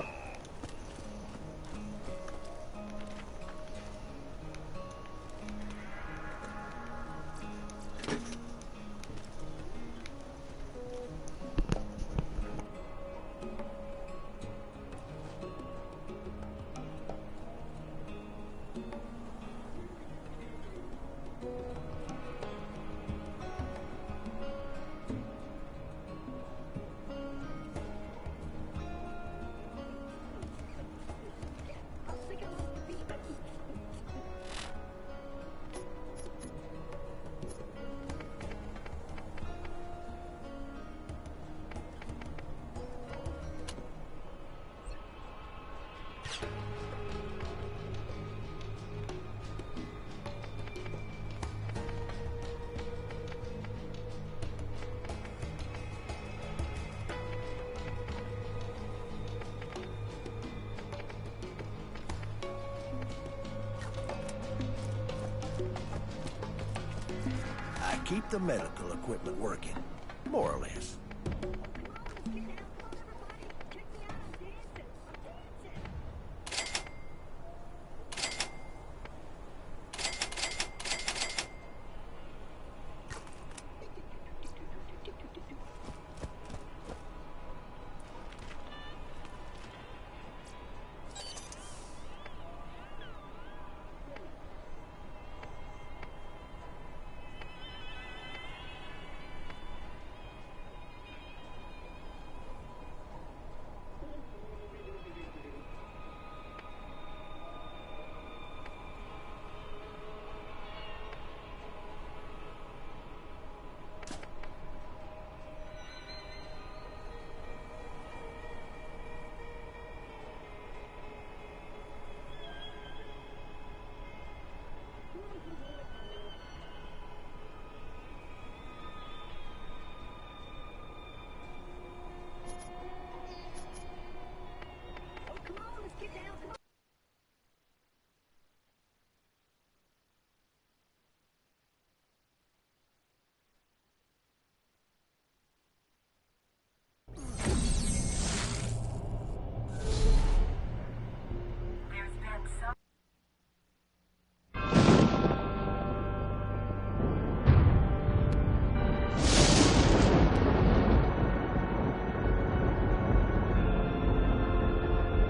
keep the medical equipment working. More or less.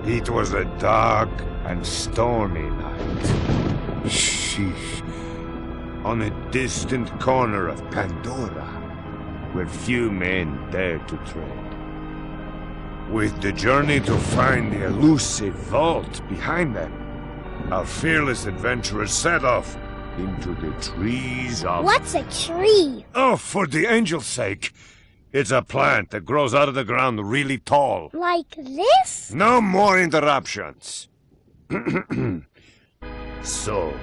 It was a dark and stormy night. Sheesh. On a distant corner of Pandora, where few men dared to tread. With the journey to find the elusive vault behind them, our fearless adventurers set off into the trees of... What's a tree? Oh, for the angel's sake! It's a plant that grows out of the ground really tall. Like this? No more interruptions. So,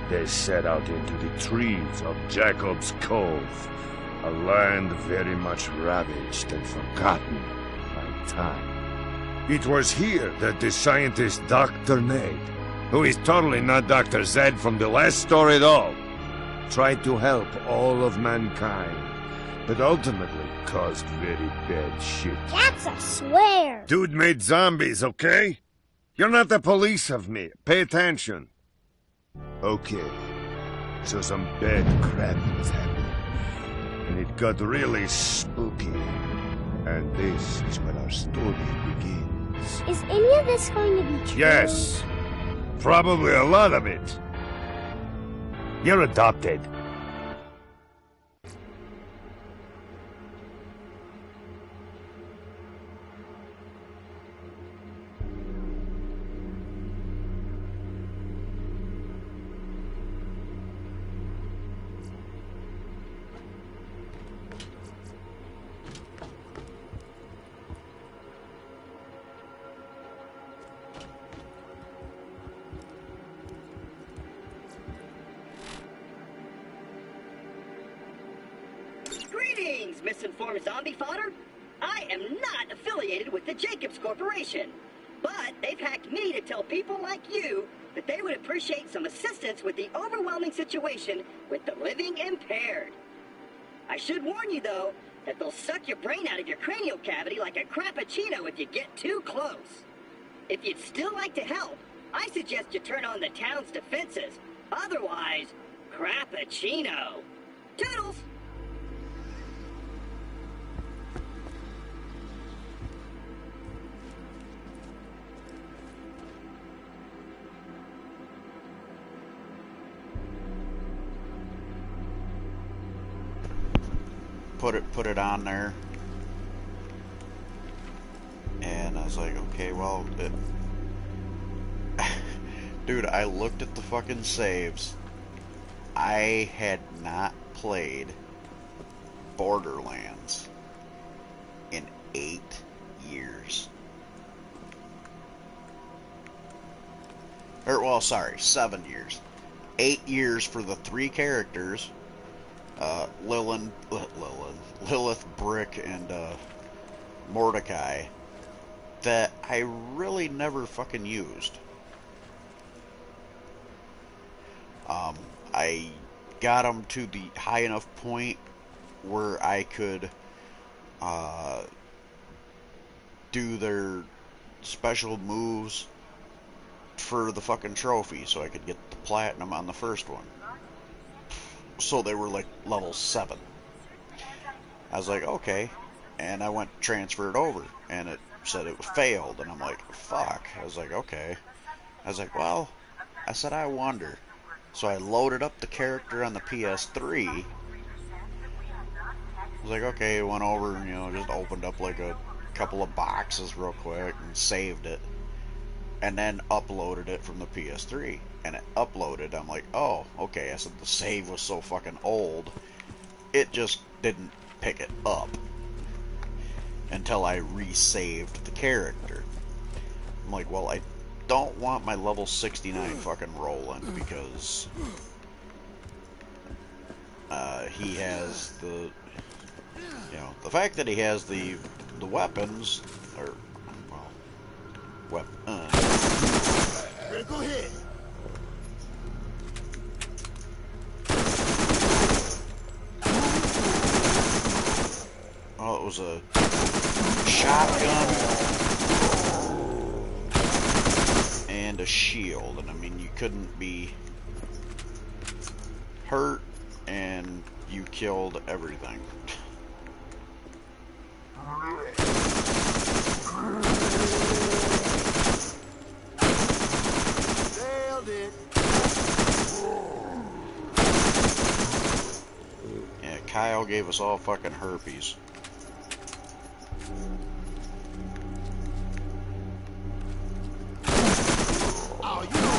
they set out into the trees of Jacob's Cove, a land very much ravaged and forgotten by time. It was here that the scientist Dr. Nate, who is totally not Dr. Zed from the last story at all, tried to help all of mankind, but ultimately caused very bad shit. That's a swear. Dude made zombies, okay? You're not the police of me. Pay attention. Okay. So some bad crap was happening. And it got really spooky. And this is when our story begins. Is any of this going to be true? Yes. Probably a lot of it. You're adopted. Greetings, misinformed zombie fodder. I am not affiliated with the Jacobs Corporation, but they've hacked me to tell people like you that they would appreciate some assistance with the overwhelming situation with the living impaired. I should warn you, though, that they'll suck your brain out of your cranial cavity like a crappuccino if you get too close. If you'd still like to help, I suggest you turn on the town's defenses. Otherwise, crappuccino. Toodles! Put it on there, and I was like, okay, well, dude, I looked at the fucking saves. I had not played Borderlands in 8 years. Or, well, sorry, 7 years. 8 years for the 3 characters. Lilith, Brick, and Mordecai, that I really never fucking used. I got them to the high enough point where I could do their special moves for the fucking trophy, so I could get the platinum on the first one. So they were like level 7. I was like, okay. And I went transferred over, and it said it failed, and I'm like, fuck. I was like, okay. I was like, well, I said, I wonder. So I loaded up the character on the PS3. I was like, okay, went over and, you know, just opened up like a couple of boxes real quick and saved it. And then uploaded it from the PS3. And it uploaded. I'm like, oh, okay. I said the save was so fucking old, it just didn't pick it up until I resaved the character. I'm like, well, I don't want my level 69 fucking Roland, because he has the, you know, the fact that he has the weapons, or, well, Critical hit. well, it was a shotgun and a shield, and I mean, you couldn't be hurt, and you killed everything. Nailed it. Yeah, Kyle gave us all fucking herpes. Oh, you know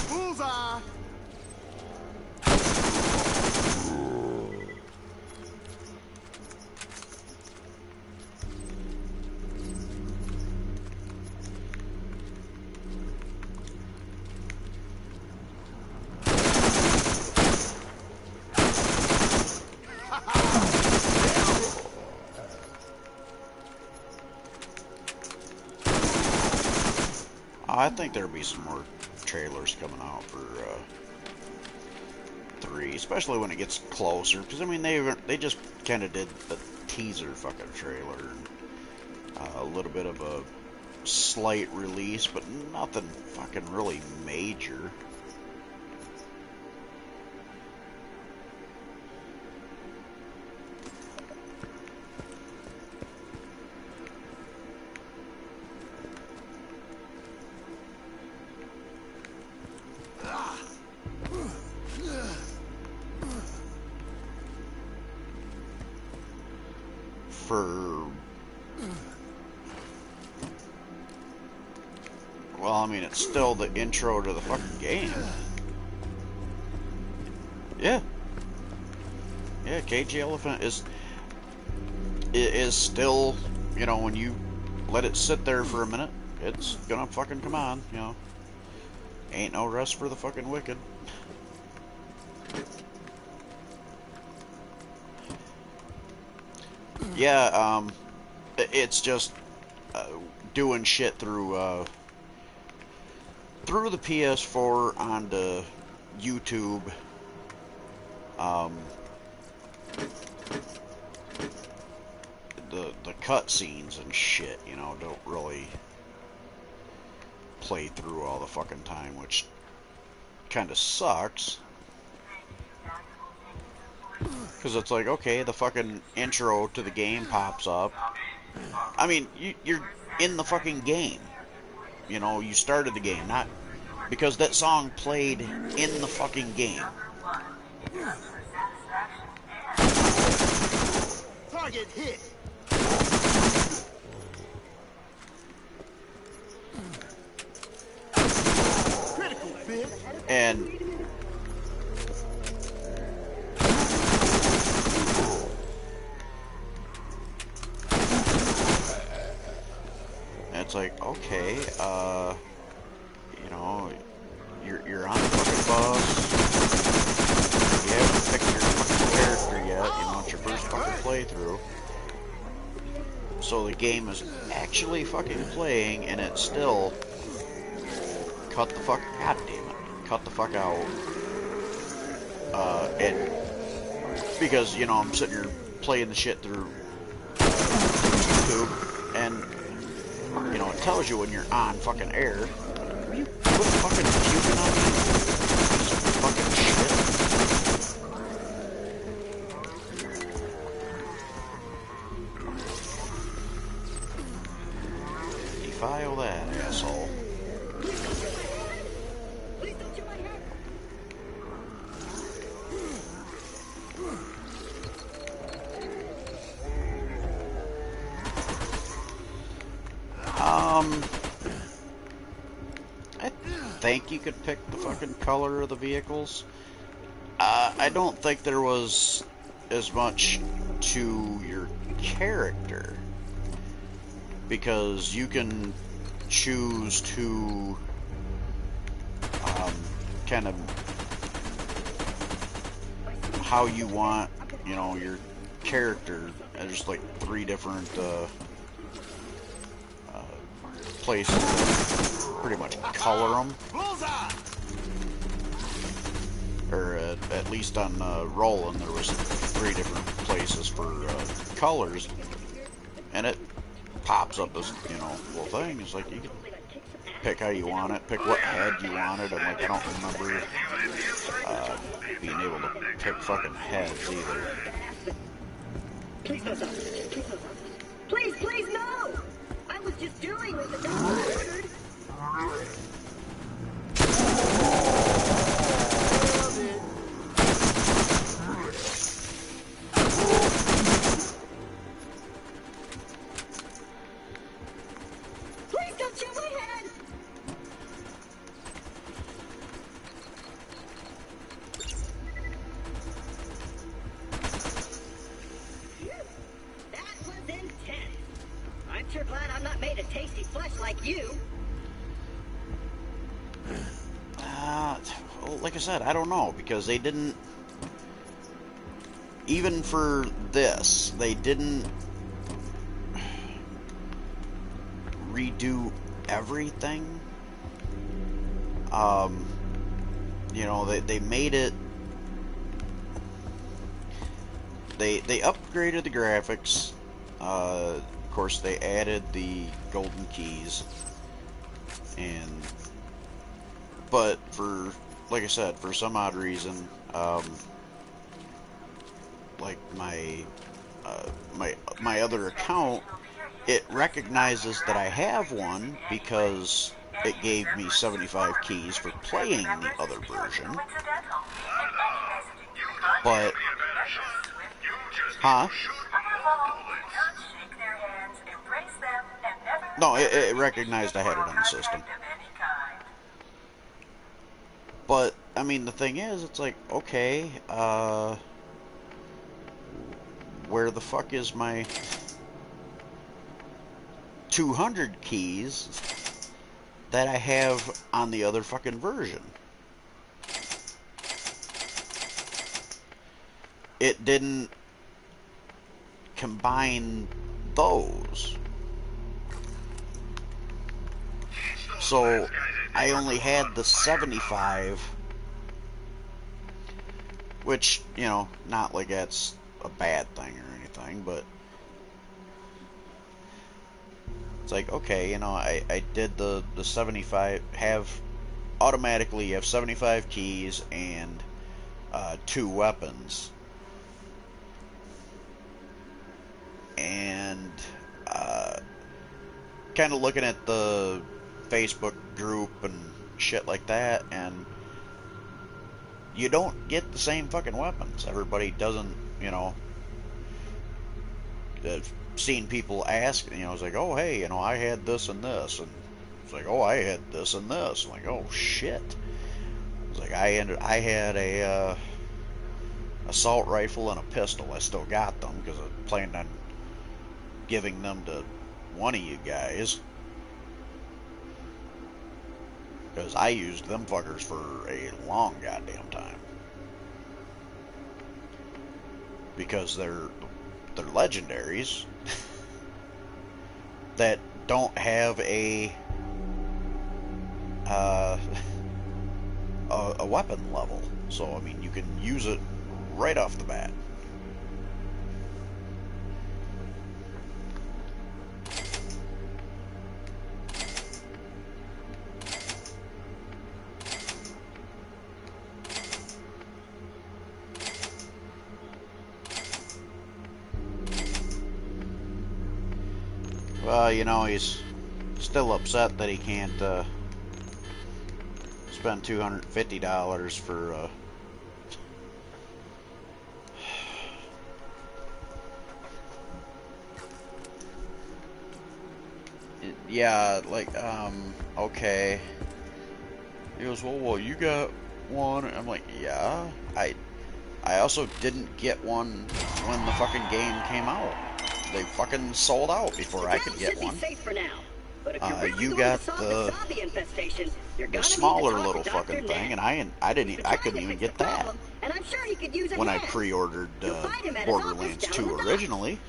bullseye. I think there'll be some more trailers coming out for 3, especially when it gets closer. Because I mean, they just kind of did a teaser fucking trailer, and a little bit of a slight release, but nothing fucking really major. Well, I mean, it's still the intro to the fucking game. Yeah. Yeah, KG Elephant is still, you know, when you let it sit there for a minute, it's gonna fucking come on, you know. Ain't no rest for the fucking wicked. Yeah, it's just doing shit through the PS4 onto YouTube. The cutscenes and shit, you know, don't really play through all the fucking time, which kind of sucks. Because it's like, okay, the fucking intro to the game pops up. I mean, you're in the fucking game. You know, you started the game, not because that song played in the fucking game. Target hit. Critical bit. And it's like, okay, you know, you're on the fucking bus. You haven't picked your fucking character yet. You know, it's your first fucking playthrough. So the game is actually fucking playing, and it still cut the fuck. God damn it! Cut the fuck out. And because you know I'm sitting here playing the shit through YouTube, and you know it tells you when you're on fucking air. Are you fucking puking on me? Fucking shit. Defile that, asshole. I think you could pick the fucking color of the vehicles. I don't think there was as much to your character, because you can choose to kind of how you want, you know, your character. There's like 3 different places to pretty much color them, or at least on Roland there was 3 different places for colors, and it pops up as, you know, little thing. It's like you can pick how you want it, pick what head you wanted. I'm like, I don't remember being able to pick fucking heads either. Please no, stop. Please, please, no! I was just doing what the doctor ordered. Please don't shoot my head! That was intense. I'm sure glad I'm not made of tasty flesh like you. Well, like I said, I don't know, because they didn't, even for this, they didn't redo everything. You know, they made it, they upgraded the graphics. Of course, they added the golden keys, but for, like I said, for some odd reason, like my other account, it recognizes that I have one because it gave me 75 keys for playing the other version. But, huh? No, it recognized I had it on the system. But, I mean, the thing is, it's like, okay, where the fuck is my 200 keys that I have on the other fucking version? It didn't combine those. So I only had the 75, which, you know, not like that's a bad thing or anything, but it's like, okay, you know, I did the 75, automatically have 75 keys and 2 weapons. And kind of looking at the Facebook group and shit like that, and you don't get the same fucking weapons. Everybody doesn't, you know. I've seen people ask, you know, it's like, oh, hey, you know, I had this and this, and it's like, oh, I had this and this. I'm like, oh shit. It's like I had a assault rifle and a pistol. I still got them because I planned on giving them to one of you guys, because I used them fuckers for a long goddamn time, because they're legendaries. that don't have a weapon level. So I mean, you can use it right off the bat. Well, you know, he's still upset that he can't spend $250 for yeah, like, okay. He goes, well, you got one. I'm like, yeah. I also didn't get one when the fucking game came out. They fucking sold out before I could get one. You got the smaller little fucking thing, and I couldn't even get that when I pre-ordered Borderlands 2 originally.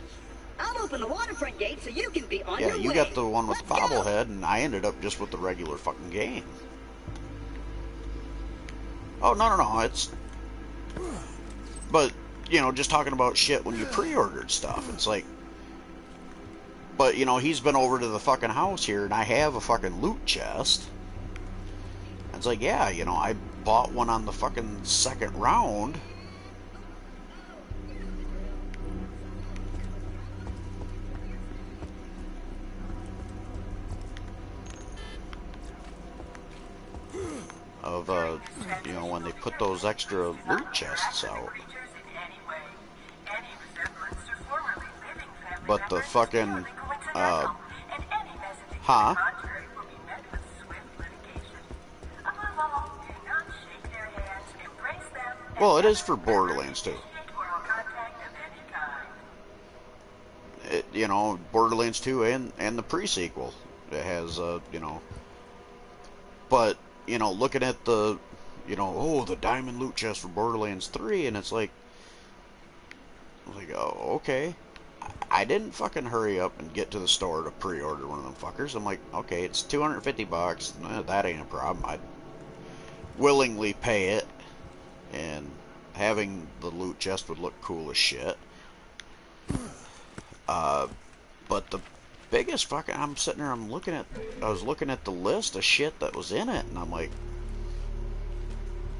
I'll open the waterfront gate so you can be on your way. Yeah, you got the one with the bobblehead, and I ended up just with the regular fucking game. Oh, no, it's... But, you know, just talking about shit when you pre-ordered stuff, it's like... But, you know, he's been over to the fucking house here, and I have a fucking loot chest. And it's like, yeah, you know, I bought one on the fucking second round. Of, you know, when they put those extra loot chests out. But the fucking, huh? Well, it is for Borderlands 2. You know, Borderlands 2 and the pre-sequel. It has, you know... But, you know, looking at the, you know, oh, the diamond loot chest for Borderlands 3, and it's like... oh, okay. I didn't fucking hurry up and get to the store to pre-order one of them fuckers. I'm like, okay, it's $250. That ain't a problem. I'd willingly pay it, and having the loot chest would look cool as shit. But the biggest fucking... I'm sitting there, I was looking at the list of shit that was in it, and I'm like,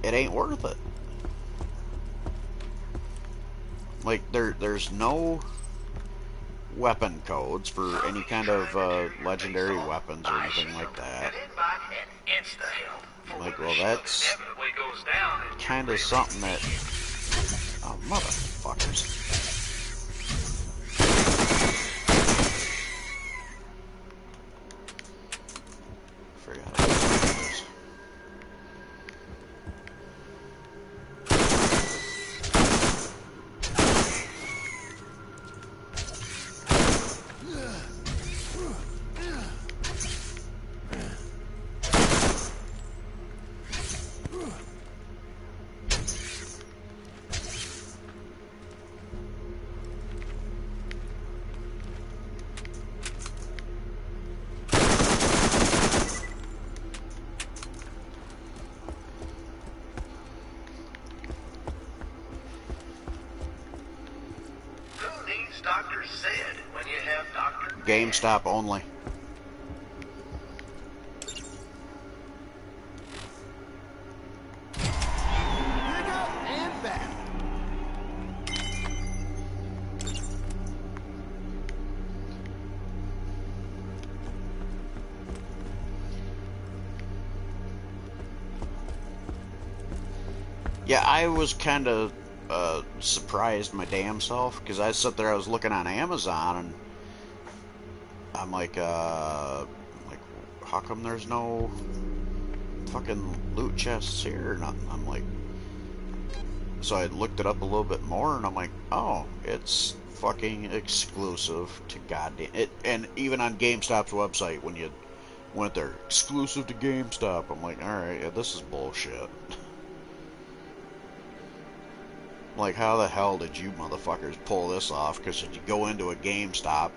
it ain't worth it. Like, there's no weapon codes for any kind of legendary weapons or anything like that. Like, well, that's kind of something that... Oh, motherfuckers. Forgot about this. GameStop only. And back. Yeah, I was kind of surprised my damn self, because I sat there, I was looking on Amazon, and I'm like, how come there's no fucking loot chests here or nothing? I'm like, so I looked it up a little bit more, and I'm like, oh, it's fucking exclusive to goddamn it. And even on GameStop's website, when you went there, exclusive to GameStop, I'm like, alright, yeah, this is bullshit. Like, how the hell did you motherfuckers pull this off? Because if you go into a GameStop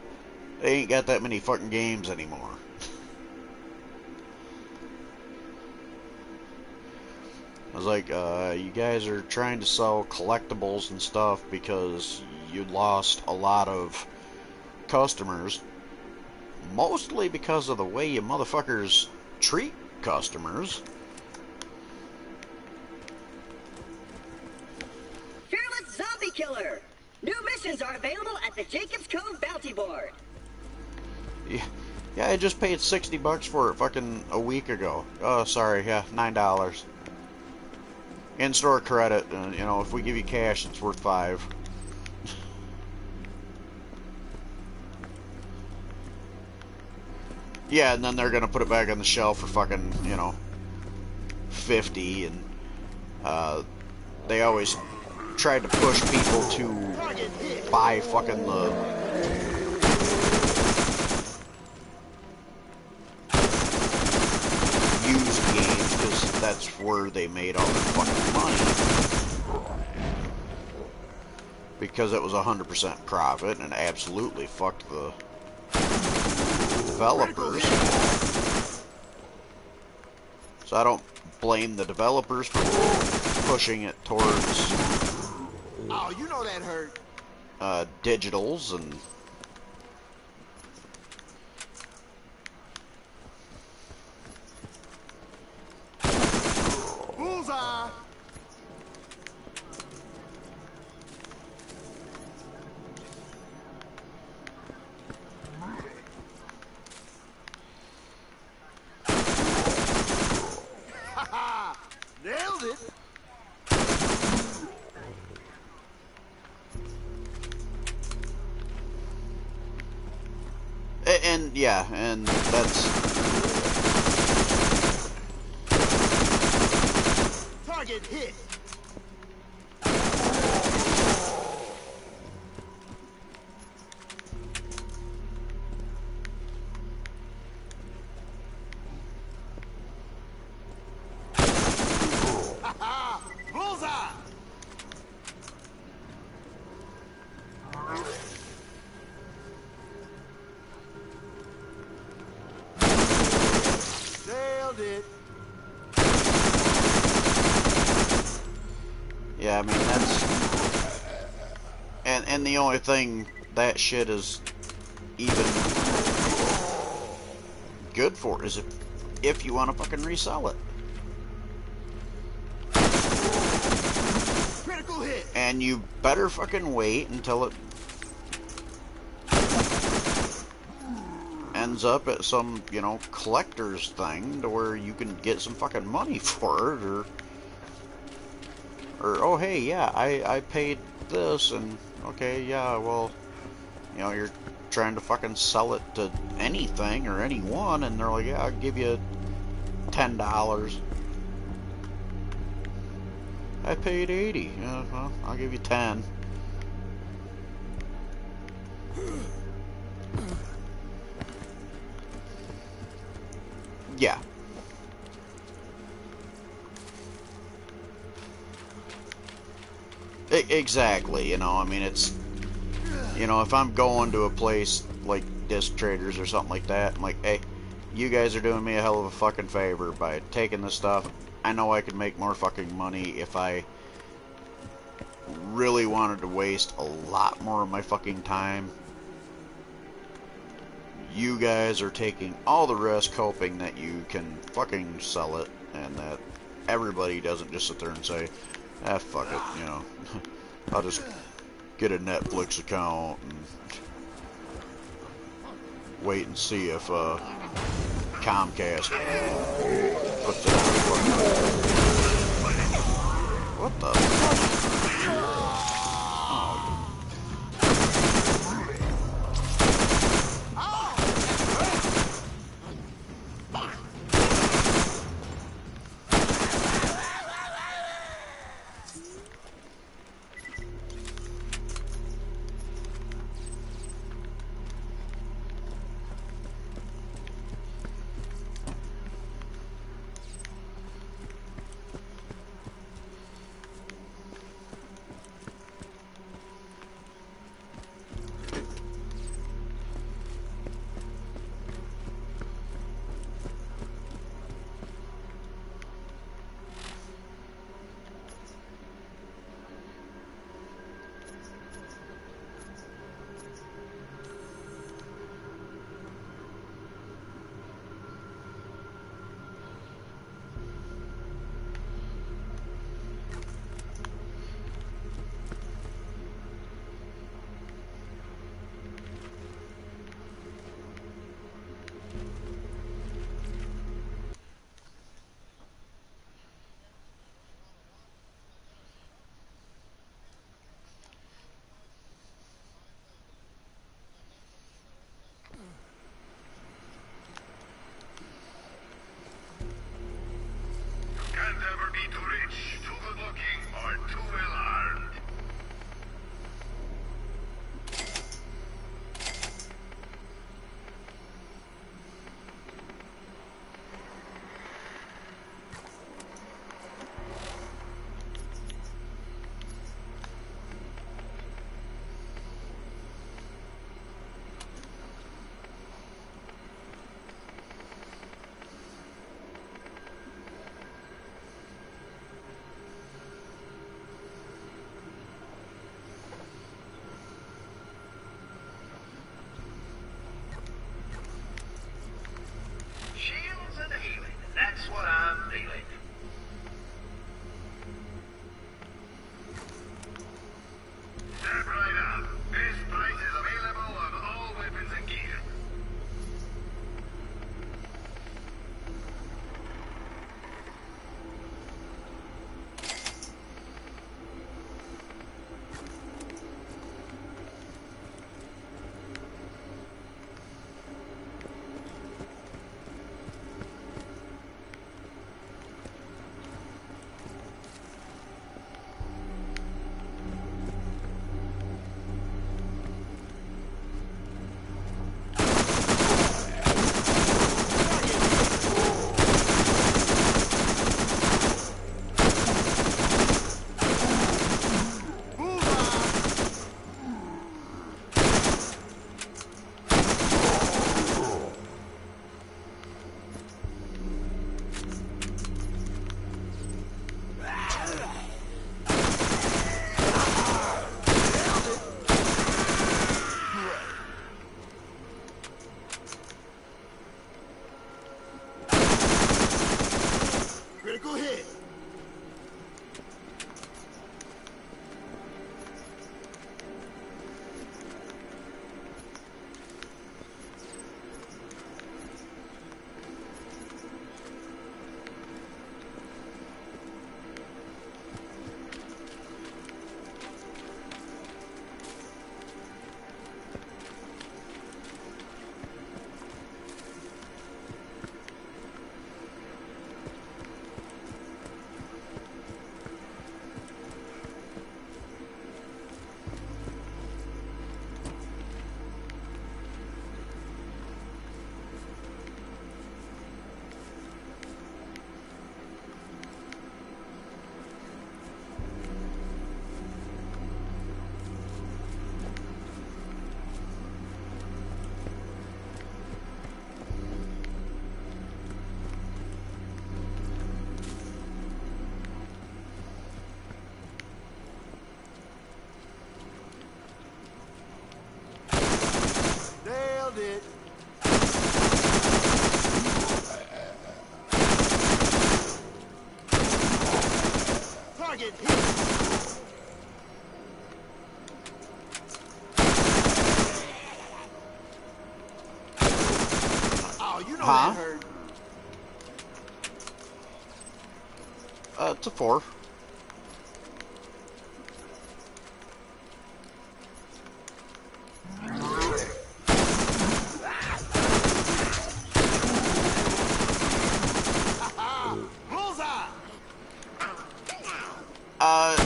They ain't got that many fucking games anymore. I was like, you guys are trying to sell collectibles and stuff because you lost a lot of customers. Mostly because of the way you motherfuckers treat customers. Fearless Zombie Killer! New missions are available at the Jacobs Cove Bounty Board. Yeah, I just paid $60 for it fucking a week ago. Oh, sorry, yeah, $9. In-store credit, you know, if we give you cash, it's worth $5. Yeah, and then they're gonna put it back on the shelf for fucking, you know, $50, and they always tried to push people to buy fucking the used games, because that's where they made all their fucking money. Because it was 100% profit, and absolutely fucked the developers. So I don't blame the developers for pushing it towards oh, you know that hurt. Digitals and bullseye. Nailed it. and yeah, and that's Target hit. Bullseye. Nailed it. yeah. I mean that's and the only thing that shit is even good for is if you want to fucking resell it. Critical hit. And you better fucking wait until it ends up at some, you know, collector's thing to where you can get some fucking money for it, or oh hey, yeah, I paid this, and okay, yeah, well, you know, you're trying to fucking sell it to anything or anyone, and they're like, yeah, I'll give you $10. I paid 80. Yeah, well, I'll give you 10. Yeah. Exactly, you know, I mean, it's, you know, if I'm going to a place like Disc Traders or something like that, I'm like, hey, you guys are doing me a hell of a fucking favor by taking this stuff. I know I could make more fucking money if I really wanted to waste a lot more of my fucking time. You guys are taking all the risk hoping that you can fucking sell it, and that everybody doesn't just sit there and say, ah, fuck it, you know, I'll just get a Netflix account and wait and see if Comcast puts it on. What the fuck? Oh. Nailed it. Target hit. Oh, you know that hurt. It's a 4.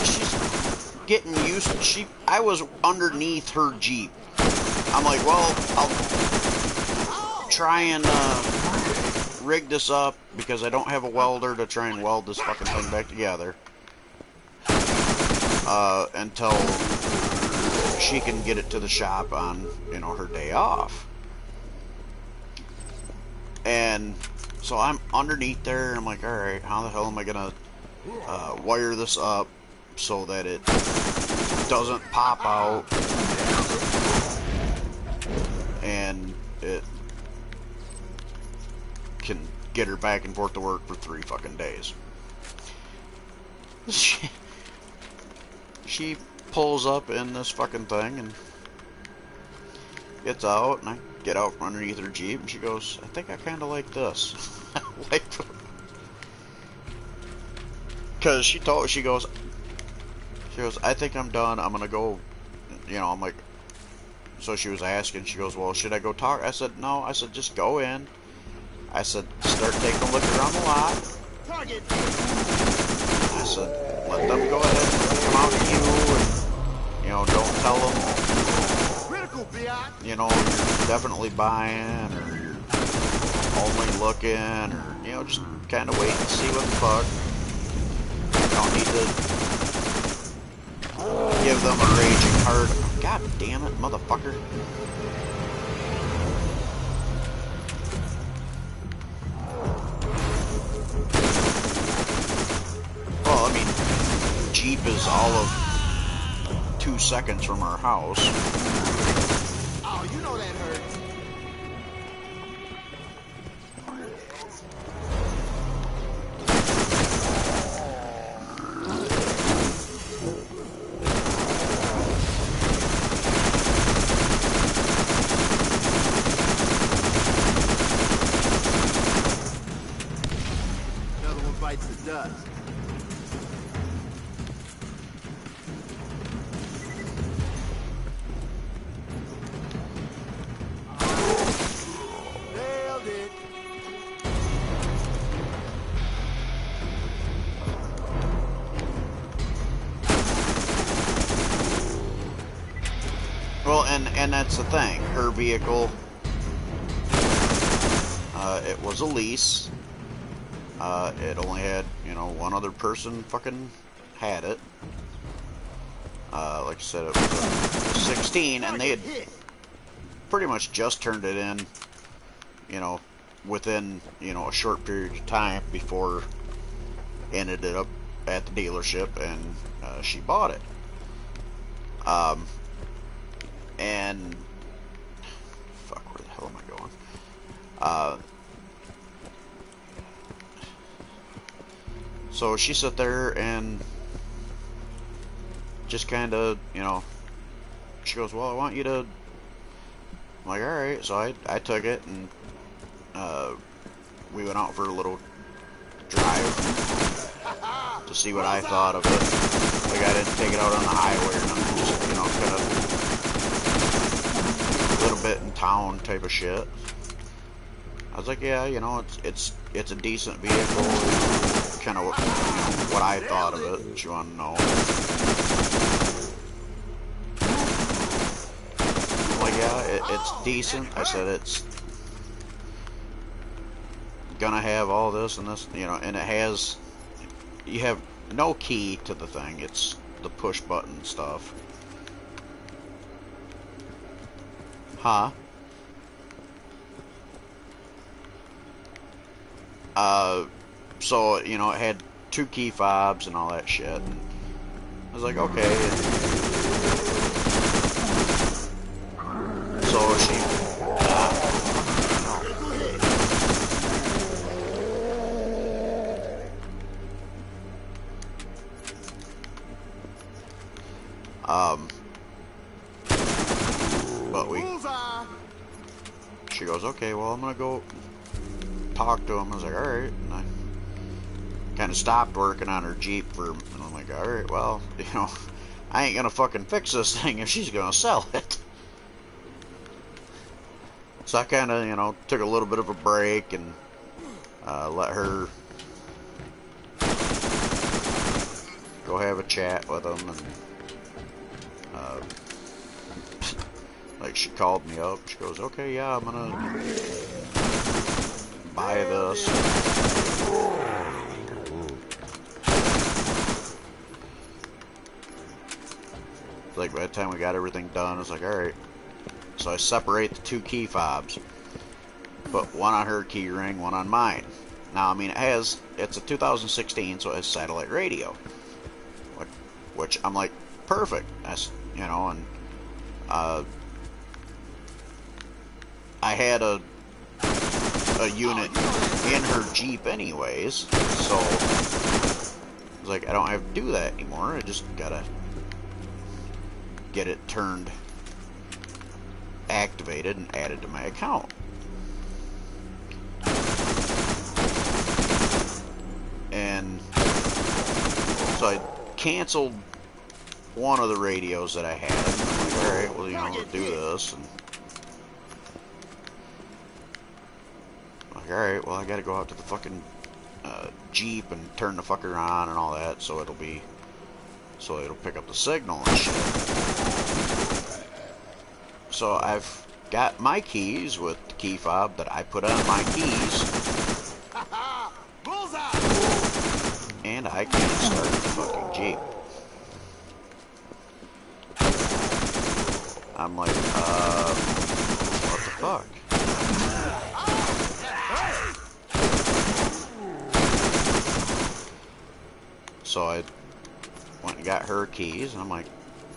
She's getting used. I was underneath her Jeep. I'm like, well, I'll try and rig this up because I don't have a welder to try and weld this fucking thing back together until she can get it to the shop on, you know, her day off. And so I'm underneath there, and I'm like, all right, how the hell am I gonna wire this up so that it doesn't pop out and it can get her back and forth to work for 3 fucking days. She pulls up in this fucking thing and gets out, and I get out from underneath her Jeep, and she goes, I think I kind of like this. Like, because she goes, I think I'm done, I'm gonna go, you know, I'm like, so she was asking, she goes, well, should I go talk? I said, no, I said, just go in. I said, start taking a look around the lot. I said, let them go ahead and come out to you, and, you know, don't tell them, you know, you're definitely buying, or you're only looking, or, you know, just kind of wait and see what the fuck. You don't need to give them a raging hard. God damn it, motherfucker. Well, I mean, Jeep is all of 2 seconds from our house. Oh, you know that hurts. Another one bites the dust. Nailed it. Well, and that's the thing. Her vehicle, it was a lease. It only had, you know, one other person fucking had it. Like I said, it was a 16, and they had pretty much just turned it in, you know, within, you know, a short period of time before it ended up at the dealership, and she bought it. And fuck, where the hell am I going? So she sat there and just kind of, you know, she goes, well, I want you to, I'm like, alright, so I took it, and we went out for a little drive to see what I thought of it. Like, I didn't take it out on the highway or nothing, just, you know, kind of a little bit in town type of shit. I was like, yeah, you know, it's a decent vehicle, kind of, you know, what I thought of it. She wanted to know. I'm like, yeah, it's decent. I said it's gonna have all this and this, you know, and it has, you have no key to the thing. It's the push button stuff. Huh? So, you know, it had 2 key fobs and all that shit. And I was like, okay. So she she goes, okay, well, I'm gonna go talk to him. I was like, alright. And I kind of stopped working on her Jeep and I'm like, alright, well, you know, I ain't gonna fucking fix this thing if she's gonna sell it. So I kind of, you know, took a little bit of a break and let her go have a chat with him, and like she called me up. She goes, okay, yeah, I'm gonna buy this. Like by the time we got everything done, I was like, alright. So I separate the two key fobs. Put one on her key ring, one on mine. Now, I mean, it's a 2016, so it has satellite radio. Which I'm like, perfect. That's, you know, and I had a unit in her Jeep anyways, so I was like, I don't have to do that anymore. I just gotta get it turned, activated, and added to my account. And so I canceled one of the radios that I had. I'm like, alright, well, you know, let's do this. And I'm like, alright, well, I gotta go out to the fucking Jeep and turn the fucker on and all that, so it'll pick up the signal and shit. So I've got my keys with the key fob that I put on my keys. And I can't start the fucking Jeep. I'm like, what the fuck? So I went and got her keys, and I'm like,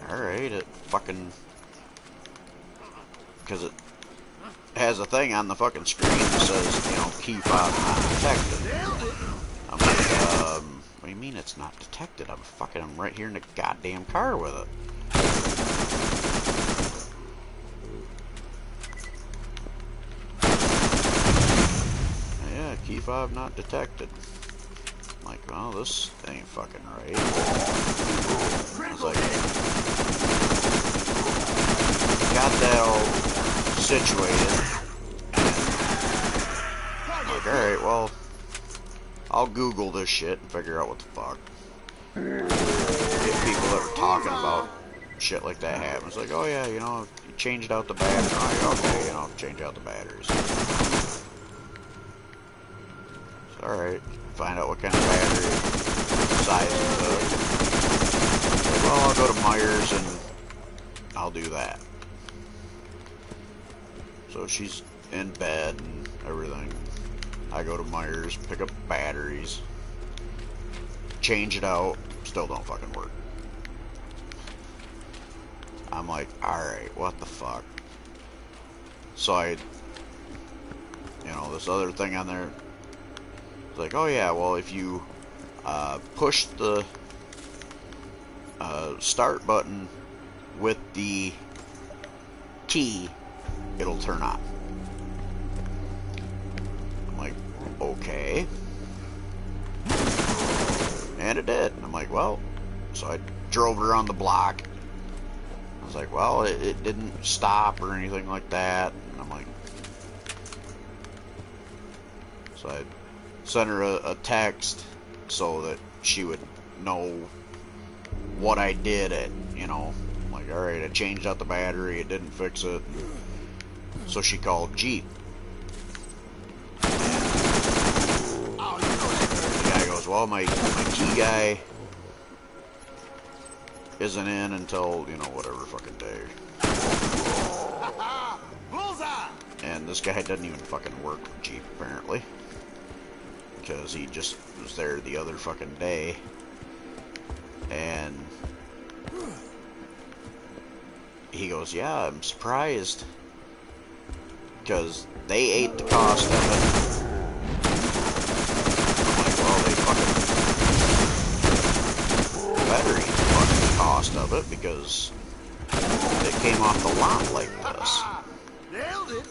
alright, it fucking... Because it has a thing on the fucking screen that says, you know, key fob not detected. I'm like, what do you mean it's not detected? I'm right here in the goddamn car with it. Yeah, key fob not detected. I'm like, well, this ain't fucking right. I was like, got that all situated. I'm like, alright, well, I'll Google this shit and figure out what the fuck. Get people that were talking about shit like that happen. It's like, oh yeah, you know, you changed out the battery. I'm like, okay, you know, change out the batteries. So, alright, find out what kind of battery size it took. Like, well, I'll go to Myers and I'll do that. So she's in bed and everything. I go to Myers, pick up batteries, change it out, still don't fucking work. I'm like, alright, what the fuck? So I, you know, this other thing on there, it's like, oh yeah, well, if you push the start button with the key, it'll turn on. I'm like, okay. And it did. And I'm like, well, so I drove around the block. I was like, well, it didn't stop or anything like that. And I'm like, so I sent her a text so that she would know what I did at, you know, I'm like, alright, I changed out the battery, it didn't fix it. So she called Jeep. The guy goes, well, my key guy isn't in until, you know, whatever fucking day. And this guy doesn't even fucking work with Jeep, apparently. Because he just was there the other fucking day. And he goes, yeah, I'm surprised. Because they ate the cost of it. I'm like, well, they fucking better eat the fucking cost of it because it came off the lot like this. Nailed it.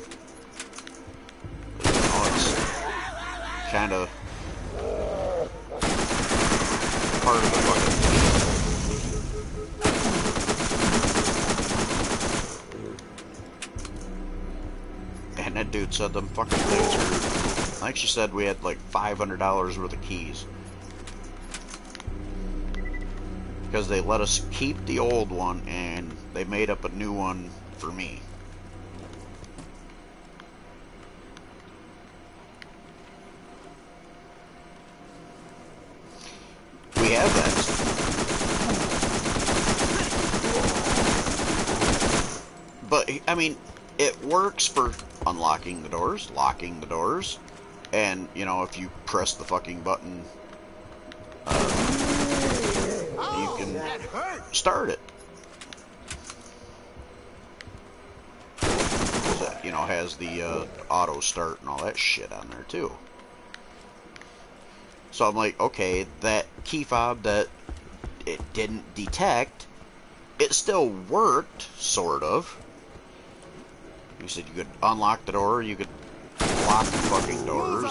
kind of part of the fucking thing. And that dude said them fucking things are, like she said, we had like $500 worth of keys. Because they let us keep the old one and they made up a new one for me. We have that. But, I mean, it works for unlocking the doors, locking the doors, and, you know, if you press the fucking button, you can start it. That, you know, has the auto start and all that shit on there, too. So I'm like, okay, that key fob that it didn't detect, it still worked, sort of. You said you could unlock the door, you could lock the fucking doors,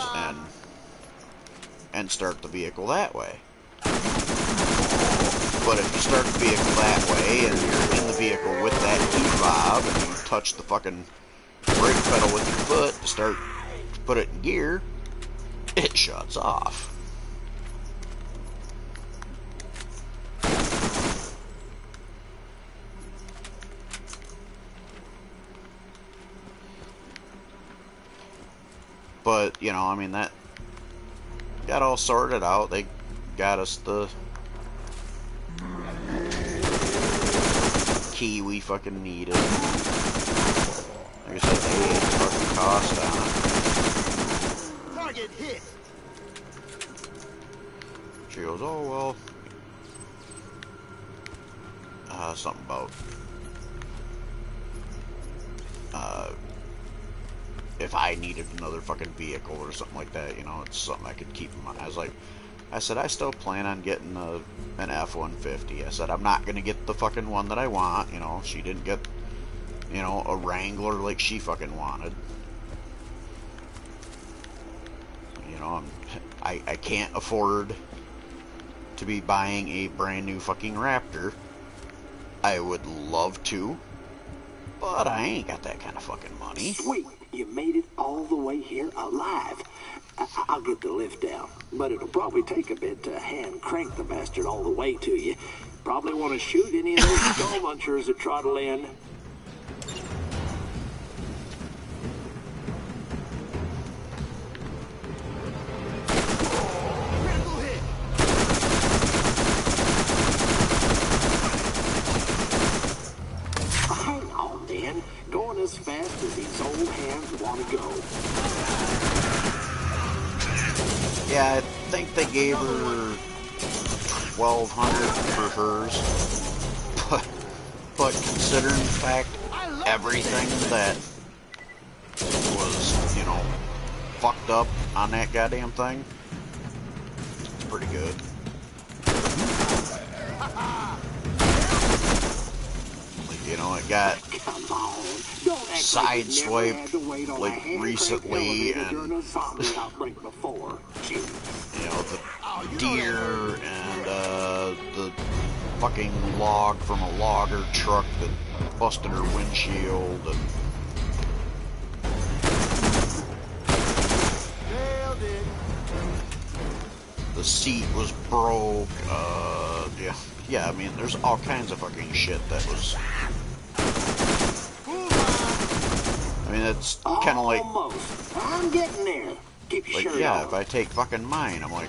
and start the vehicle that way. But if you start the vehicle that way, and you're in the vehicle with that key fob, and you touch the fucking brake pedal with your foot to put it in gear, it shuts off. But, you know, I mean, that got all sorted out. They got us the key we fucking needed. Like I said, they ate the fucking cost on it. Target hit. She goes, oh, well, something about, if I needed another fucking vehicle or something like that, you know, it's something I could keep in mind. I said, I still plan on getting an F-150. I said, I'm not going to get the fucking one that I want, you know. She didn't get, you know, a Wrangler like she fucking wanted. You know, I can't afford to be buying a brand new fucking Raptor. I would love to, but I ain't got that kind of fucking money. Sweet, you made it all the way here alive. I'll get the lift down, but it'll probably take a bit to hand crank the bastard all the way to you. Probably want to shoot any of those skull munchers that trottle in. Hang on, Dan. Going as fast as these old hands want to go. Yeah, I think they gave her $1,200 for hers, but considering the fact everything that was, you know, fucked up on that goddamn thing, it's pretty good. Like, you know, it got sideswiped like recently, and you know, the deer and the fucking log from a logger truck that busted her windshield, and the seat was broke. Yeah, I mean, there's all kinds of fucking shit that was. I mean, it's kind of like. I'm getting there. Keep your shirt yeah, on. if I take fucking mine, I'm like,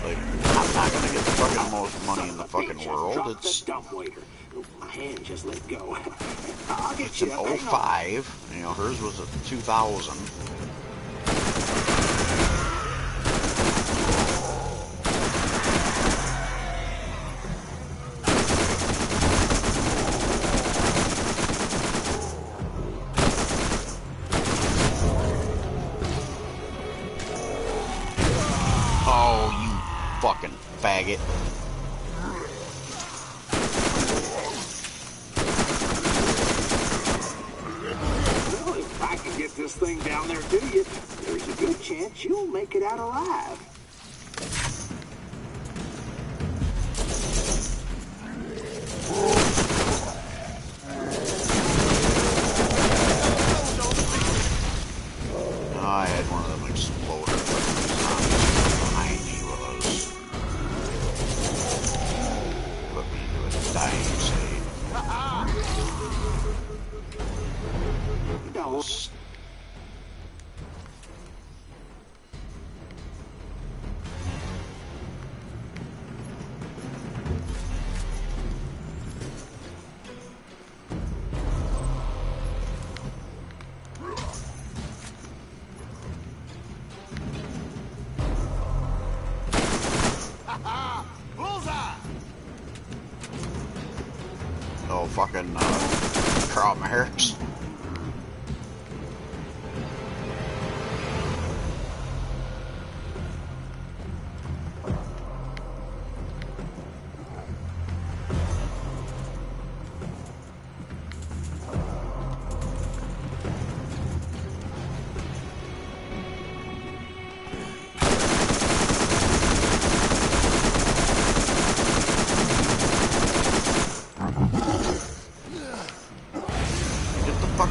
I'm not gonna get the fucking most money in the fucking world. It's my hand just let go. It's an 05. You know, hers was a 2000. Oh, you fucking faggot. Well, if I can get this thing down there to you, there's a good that you'll make it out alive. I had one of them explode behind me was. Put me into a dying state. Don't. Oh, fucking, crop my hairs.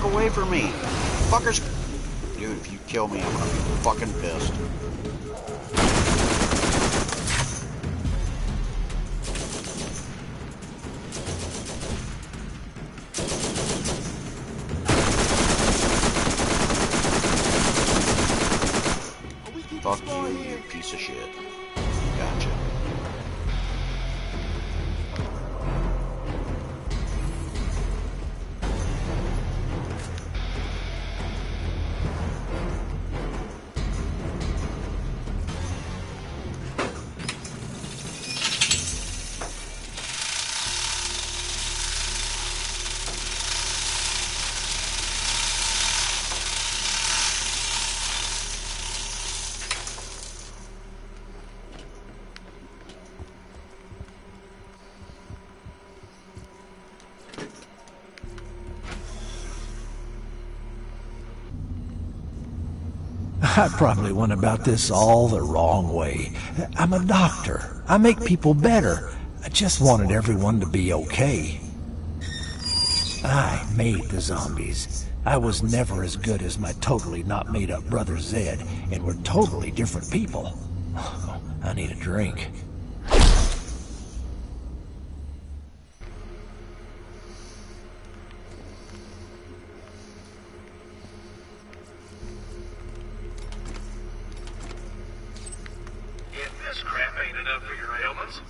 Away from me. Fuckers. Dude, if you kill me, I'm gonna be fucking pissed. Fuck you, you piece of shit. Gotcha. I probably went about this all the wrong way. I'm a doctor. I make people better. I just wanted everyone to be okay. I made the zombies. I was never as good as my totally not made up brother Zed, and we're totally different people. I need a drink.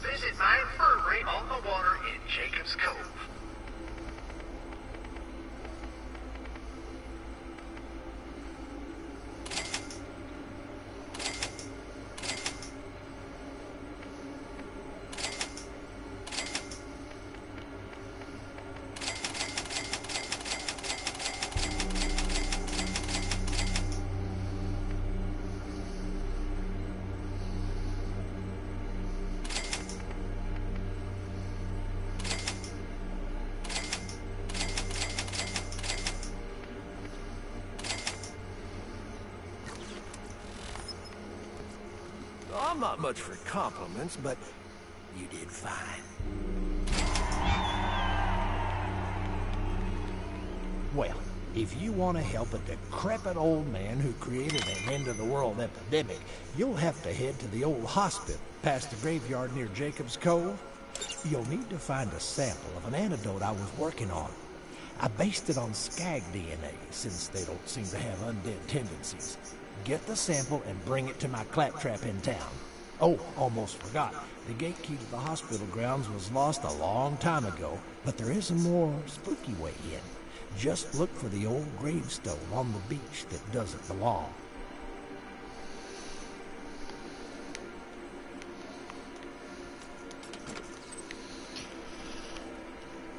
Visit my infirmary on the water in Jacob's Cove. I'm not much for compliments, but you did fine. Well, if you want to help a decrepit old man who created an end-of-the-world epidemic, you'll have to head to the old hospital past the graveyard near Jacob's Cove. You'll need to find a sample of an antidote I was working on. I based it on skag DNA, since they don't seem to have undead tendencies. Get the sample and bring it to my claptrap in town. Oh, almost forgot. The gate key to the hospital grounds was lost a long time ago, but there is a more spooky way in. Just look for the old gravestone on the beach that doesn't belong.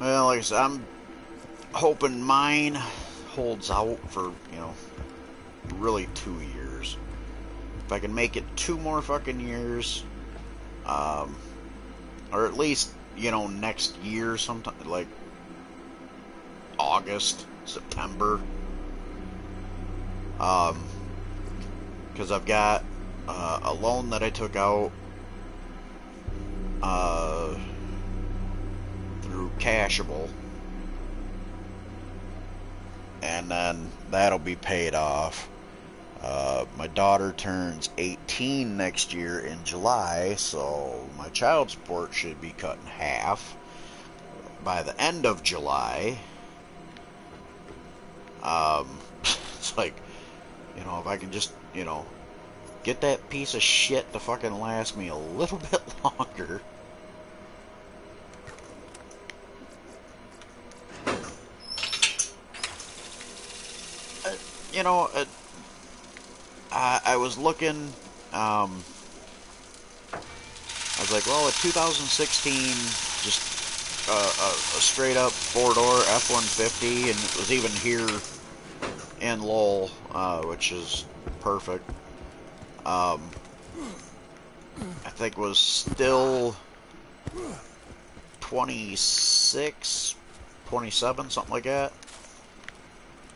Well, like I said, I'm hoping mine holds out for, really 2 years. If I can make it 2 more fucking years, or at least, next year sometime, like August, September, because I've got a loan that I took out through Cashable, and then that'll be paid off. My daughter turns 18 next year in July, so my child support should be cut in half by the end of July. It's like, you know, if I can just, you know, get that piece of shit to fucking last me a little bit longer. You know, I was looking, I was like, well, a 2016, just a straight up four-door F-150, and it was even here in Lowell, which is perfect. I think was still 26, 27, something like that.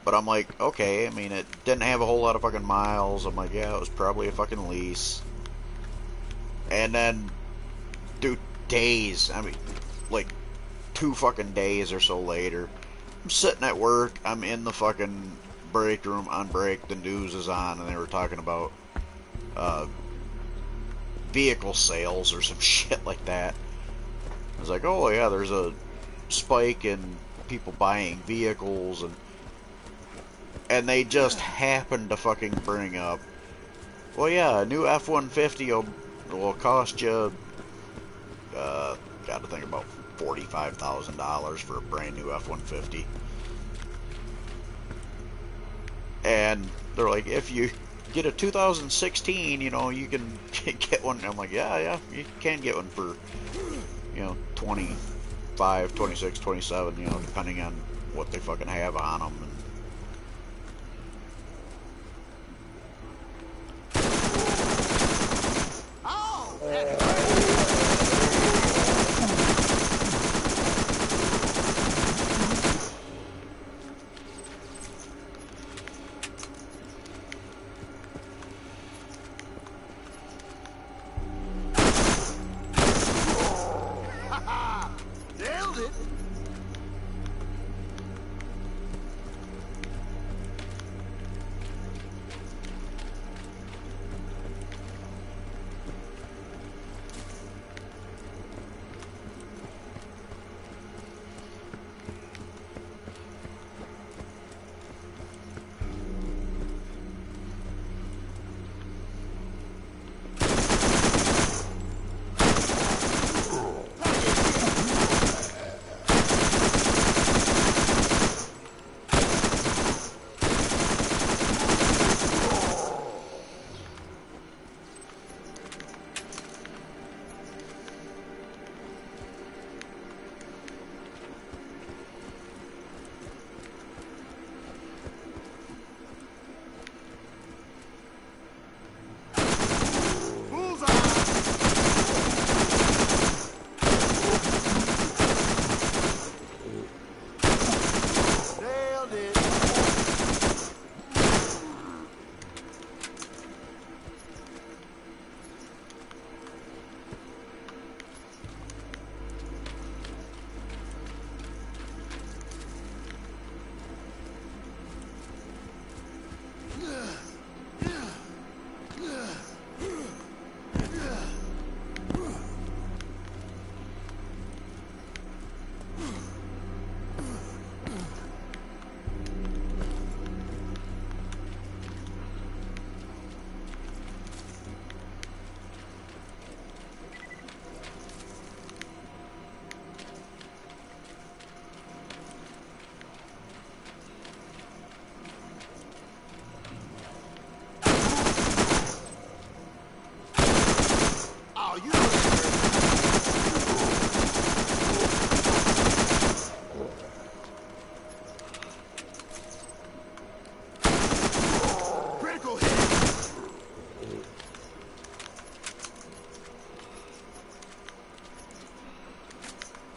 But I'm like, okay, I mean, it didn't have a whole lot of fucking miles. I'm like, yeah, it was probably a fucking lease. And then, dude, days, I mean, like, 2 fucking days or so later, I'm sitting at work, I'm in the fucking break room on break, the news is on, and they were talking about vehicle sales or some shit like that. I was like, oh yeah, there's a spike in people buying vehicles, and they just happened to fucking bring up, well yeah, a new F-150 will cost you, gotta think about $45,000 for a brand new F-150. And they're like, if you get a 2016, you know, you can get one. I'm like, yeah, you can get one for, you know, 25, 26, 27, you know, depending on what they fucking have on them. Nailed it!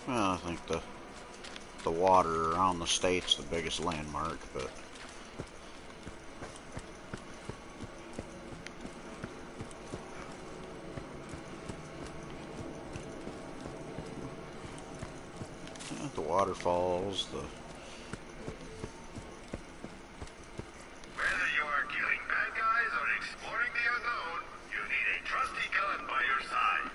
Well, I think the water around the state's the biggest landmark, but waterfalls, the... Whether you are killing bad guys or exploring the unknown, you need a trusty gun by your side.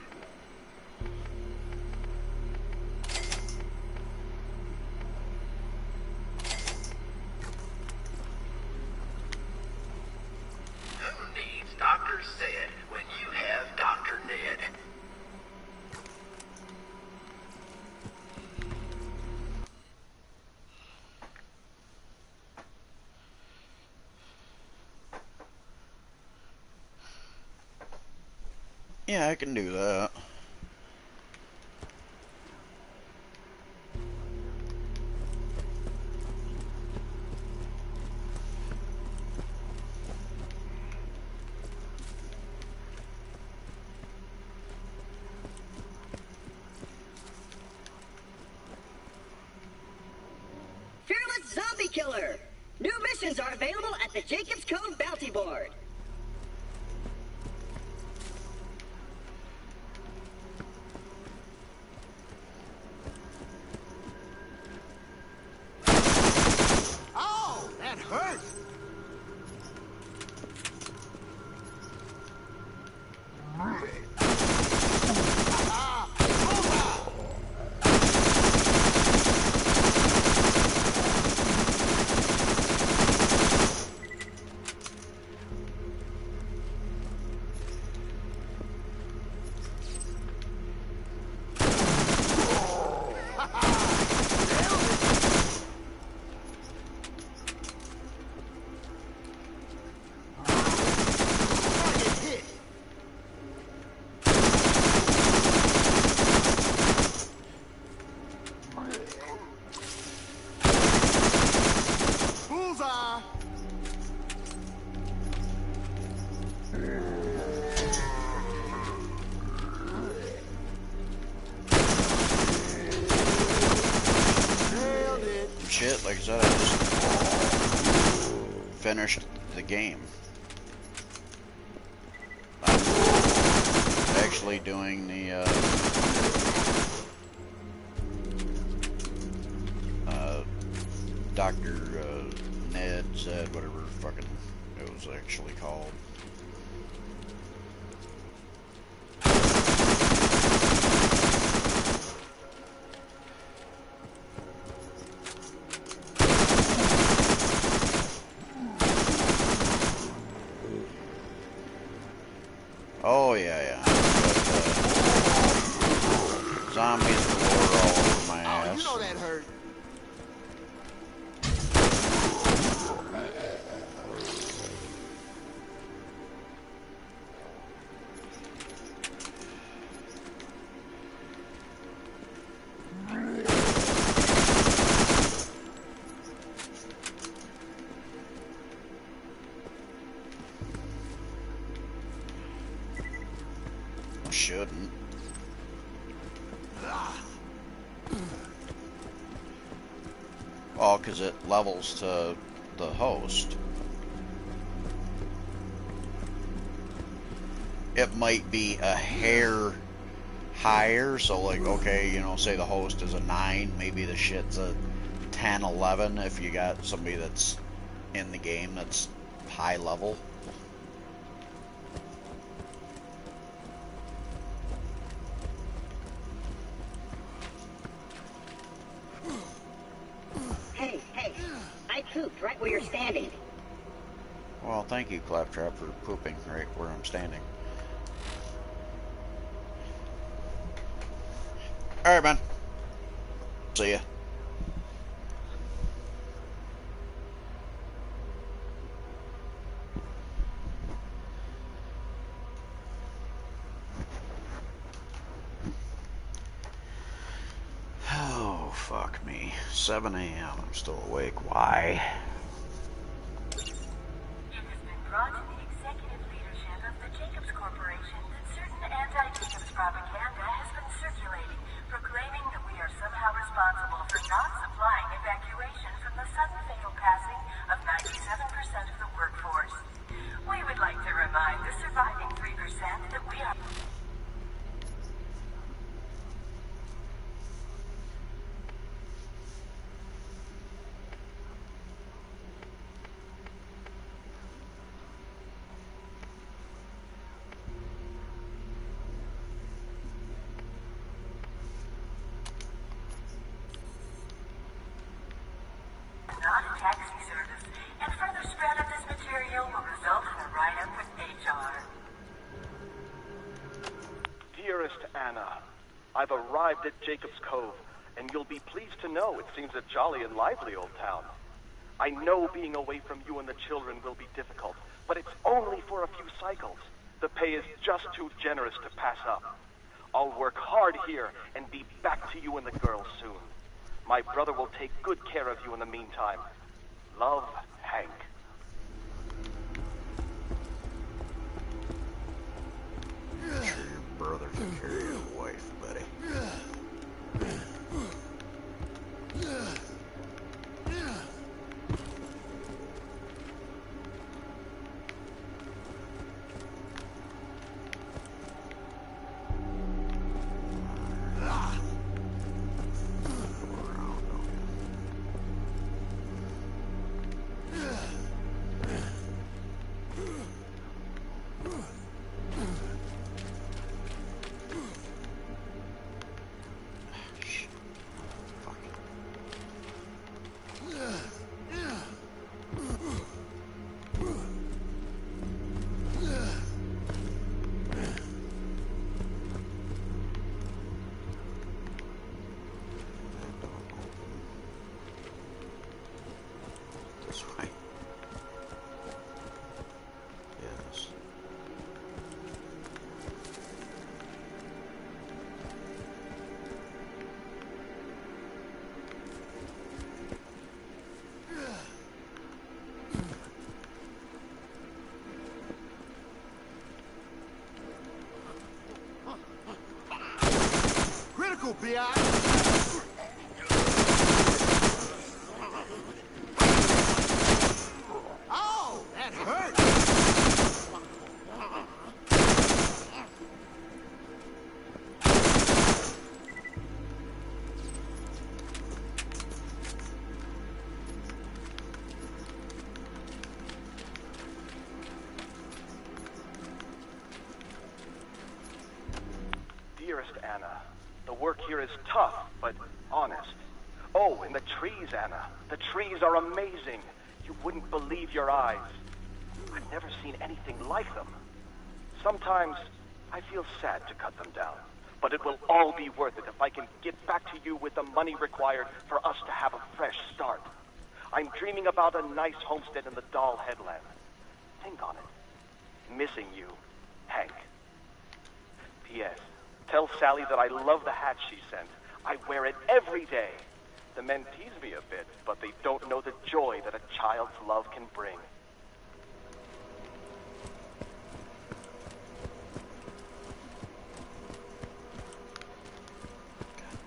Who needs Dr. Zed when you have Dr. Ned? Yeah, I can do that. Fearless Zombie Killer! New missions are available at the Jacob's Cove Bounty Board. Oh, that hurt! Bullseye! Nailed it. Shit, like I said, I just finished the game. I'm actually doing the Dr. Ned said, whatever fucking it was actually called. Oh yeah, yeah. Got, zombies galore all over my ass. Oh, you know that hurt. Shouldn't. Oh, because it levels to the host. It might be a hair higher, so like, okay, you know, say the host is a 9, maybe the shit's a 10, 11 if you got somebody that's in the game that's high level. Hey, I pooped right where you're standing. Well, thank you, Claptrap, for pooping right where I'm standing. Alright, man. See ya. Oh, fuck me. 7 a.m. I'm still awake. Why? It has been brought to the executive leadership of the Jacobs Corporation that certain anti-Jacobs propaganda has been circulating, proclaiming that we are somehow responsible for not supplying evacuation from the sudden fatal passing of 97% of the workforce. We would like to remind the surviving 3% that we are... service, and further spread of this material will result in a write-up with HR. Dearest Anna, I've arrived at Jacob's Cove, and you'll be pleased to know it seems a jolly and lively old town. I know being away from you and the children will be difficult, but it's only for a few cycles. The pay is just too generous to pass up. I'll work hard here and be back to you and the girls soon. My brother will take good care of you in the meantime. Love, Hank. I'm sure your brother can carry your wife, buddy. This way. Yes. Critical, B.I. Oh, that hurt! Dearest Anna, the work here is tough, but honest. Oh, and the trees, Anna. The trees are amazing. You wouldn't believe your eyes. I've never seen anything like them. Sometimes I feel sad to cut them down, but it will all be worth it if I can get back to you with the money required for us to have a fresh start. I'm dreaming about a nice homestead in the Doll Headland. Think on it. Missing you, Hank. P.S. Tell Sally that I love the hat she sent. I wear it every day. The men tease me a bit, but they don't know the joy that a child's love can bring.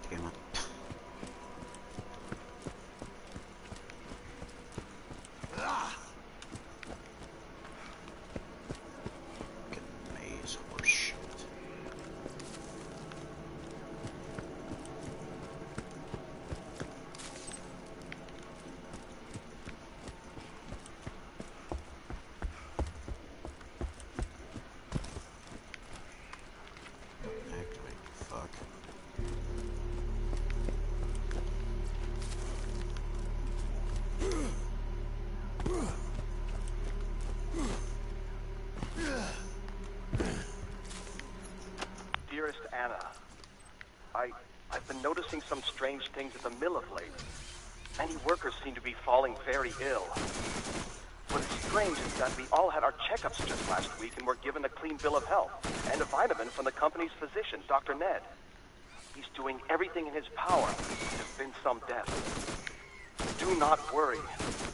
Damn it. Fucking maze horse shit. Activate, fuck. Dearest Anna, I've been noticing some strange things at the mill of late. Many workers seem to be falling very ill. What's strange is that we all had our checkups just last week and were given a clean bill of health and a vitamin from the company's physician, Dr. Ned. He's doing everything in his power. There's been some deaths. Do not worry.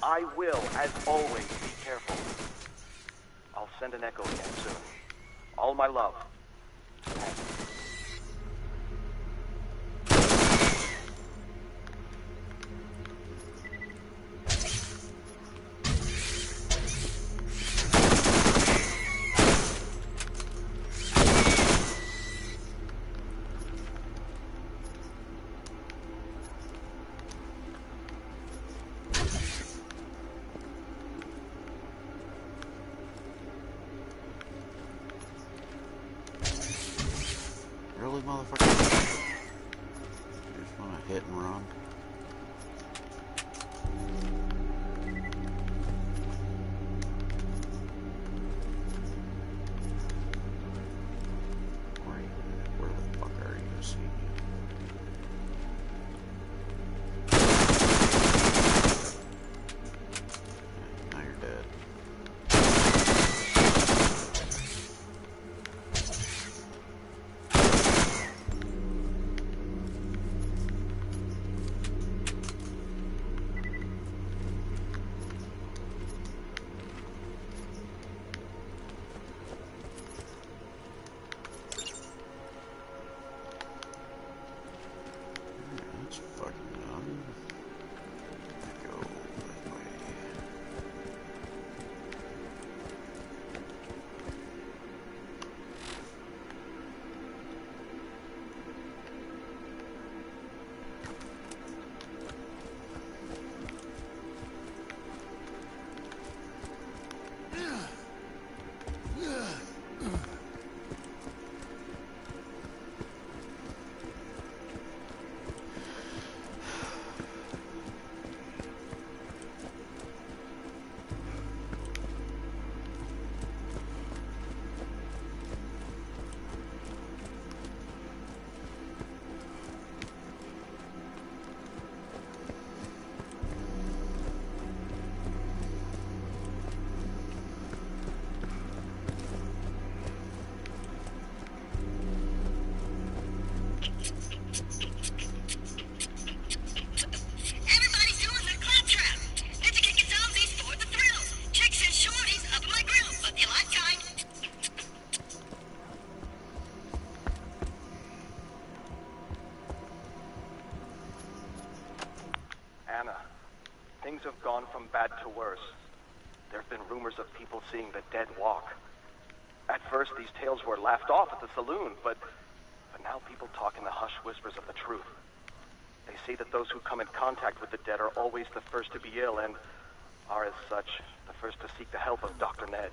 I will, as always, be careful. I'll send an echo again soon. All my love. from bad to worse. There have been rumors of people seeing the dead walk. At first, these tales were laughed off at the saloon, but now people talk in the hushed whispers of the truth. They say that those who come in contact with the dead are always the first to be ill and are, as such, the first to seek the help of Dr. Ned.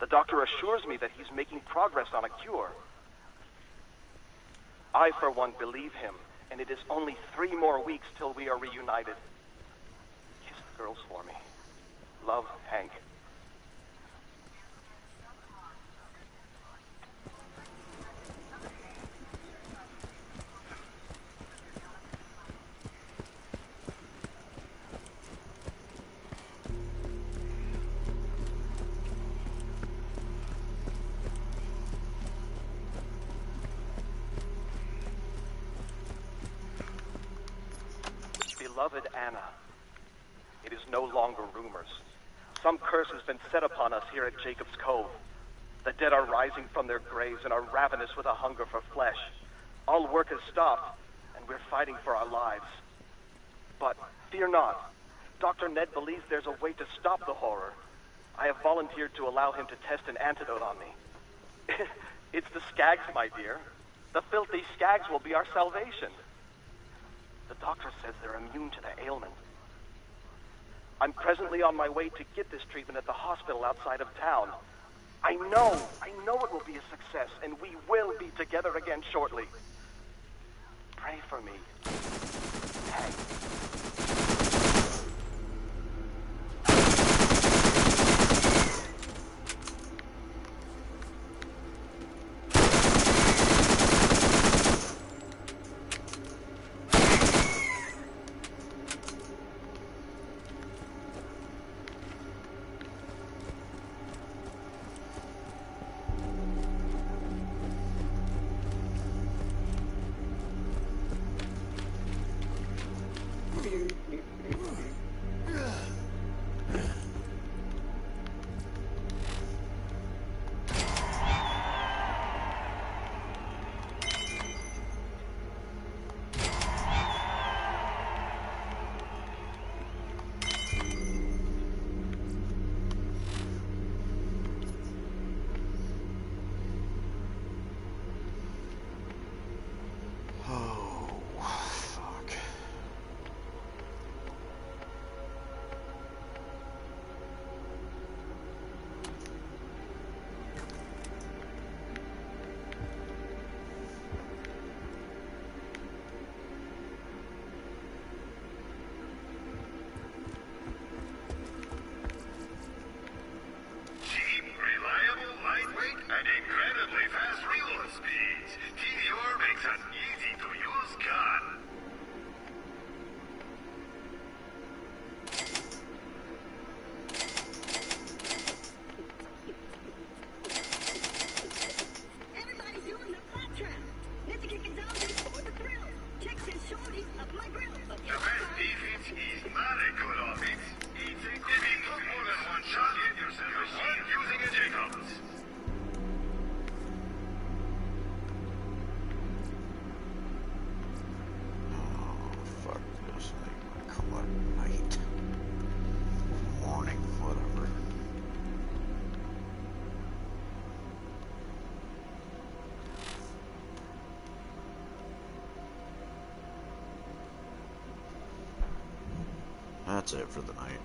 The doctor assures me that he's making progress on a cure. I, for one, believe him, and it is only 3 more weeks till we are reunited. Kiss the girls for me. Love, Hank. Beloved Anna, it is no longer rumors. Some curse has been set upon us here at Jacob's Cove. The dead are rising from their graves and are ravenous with a hunger for flesh. All work has stopped, and we're fighting for our lives. But fear not. Dr. Ned believes there's a way to stop the horror. I have volunteered to allow him to test an antidote on me. It's the skags, my dear. The filthy skags will be our salvation. The doctor says they're immune to the ailment. I'm presently on my way to get this treatment at the hospital outside of town. I know it will be a success, and we will be together again shortly. Pray for me. Hank. That's it for the night.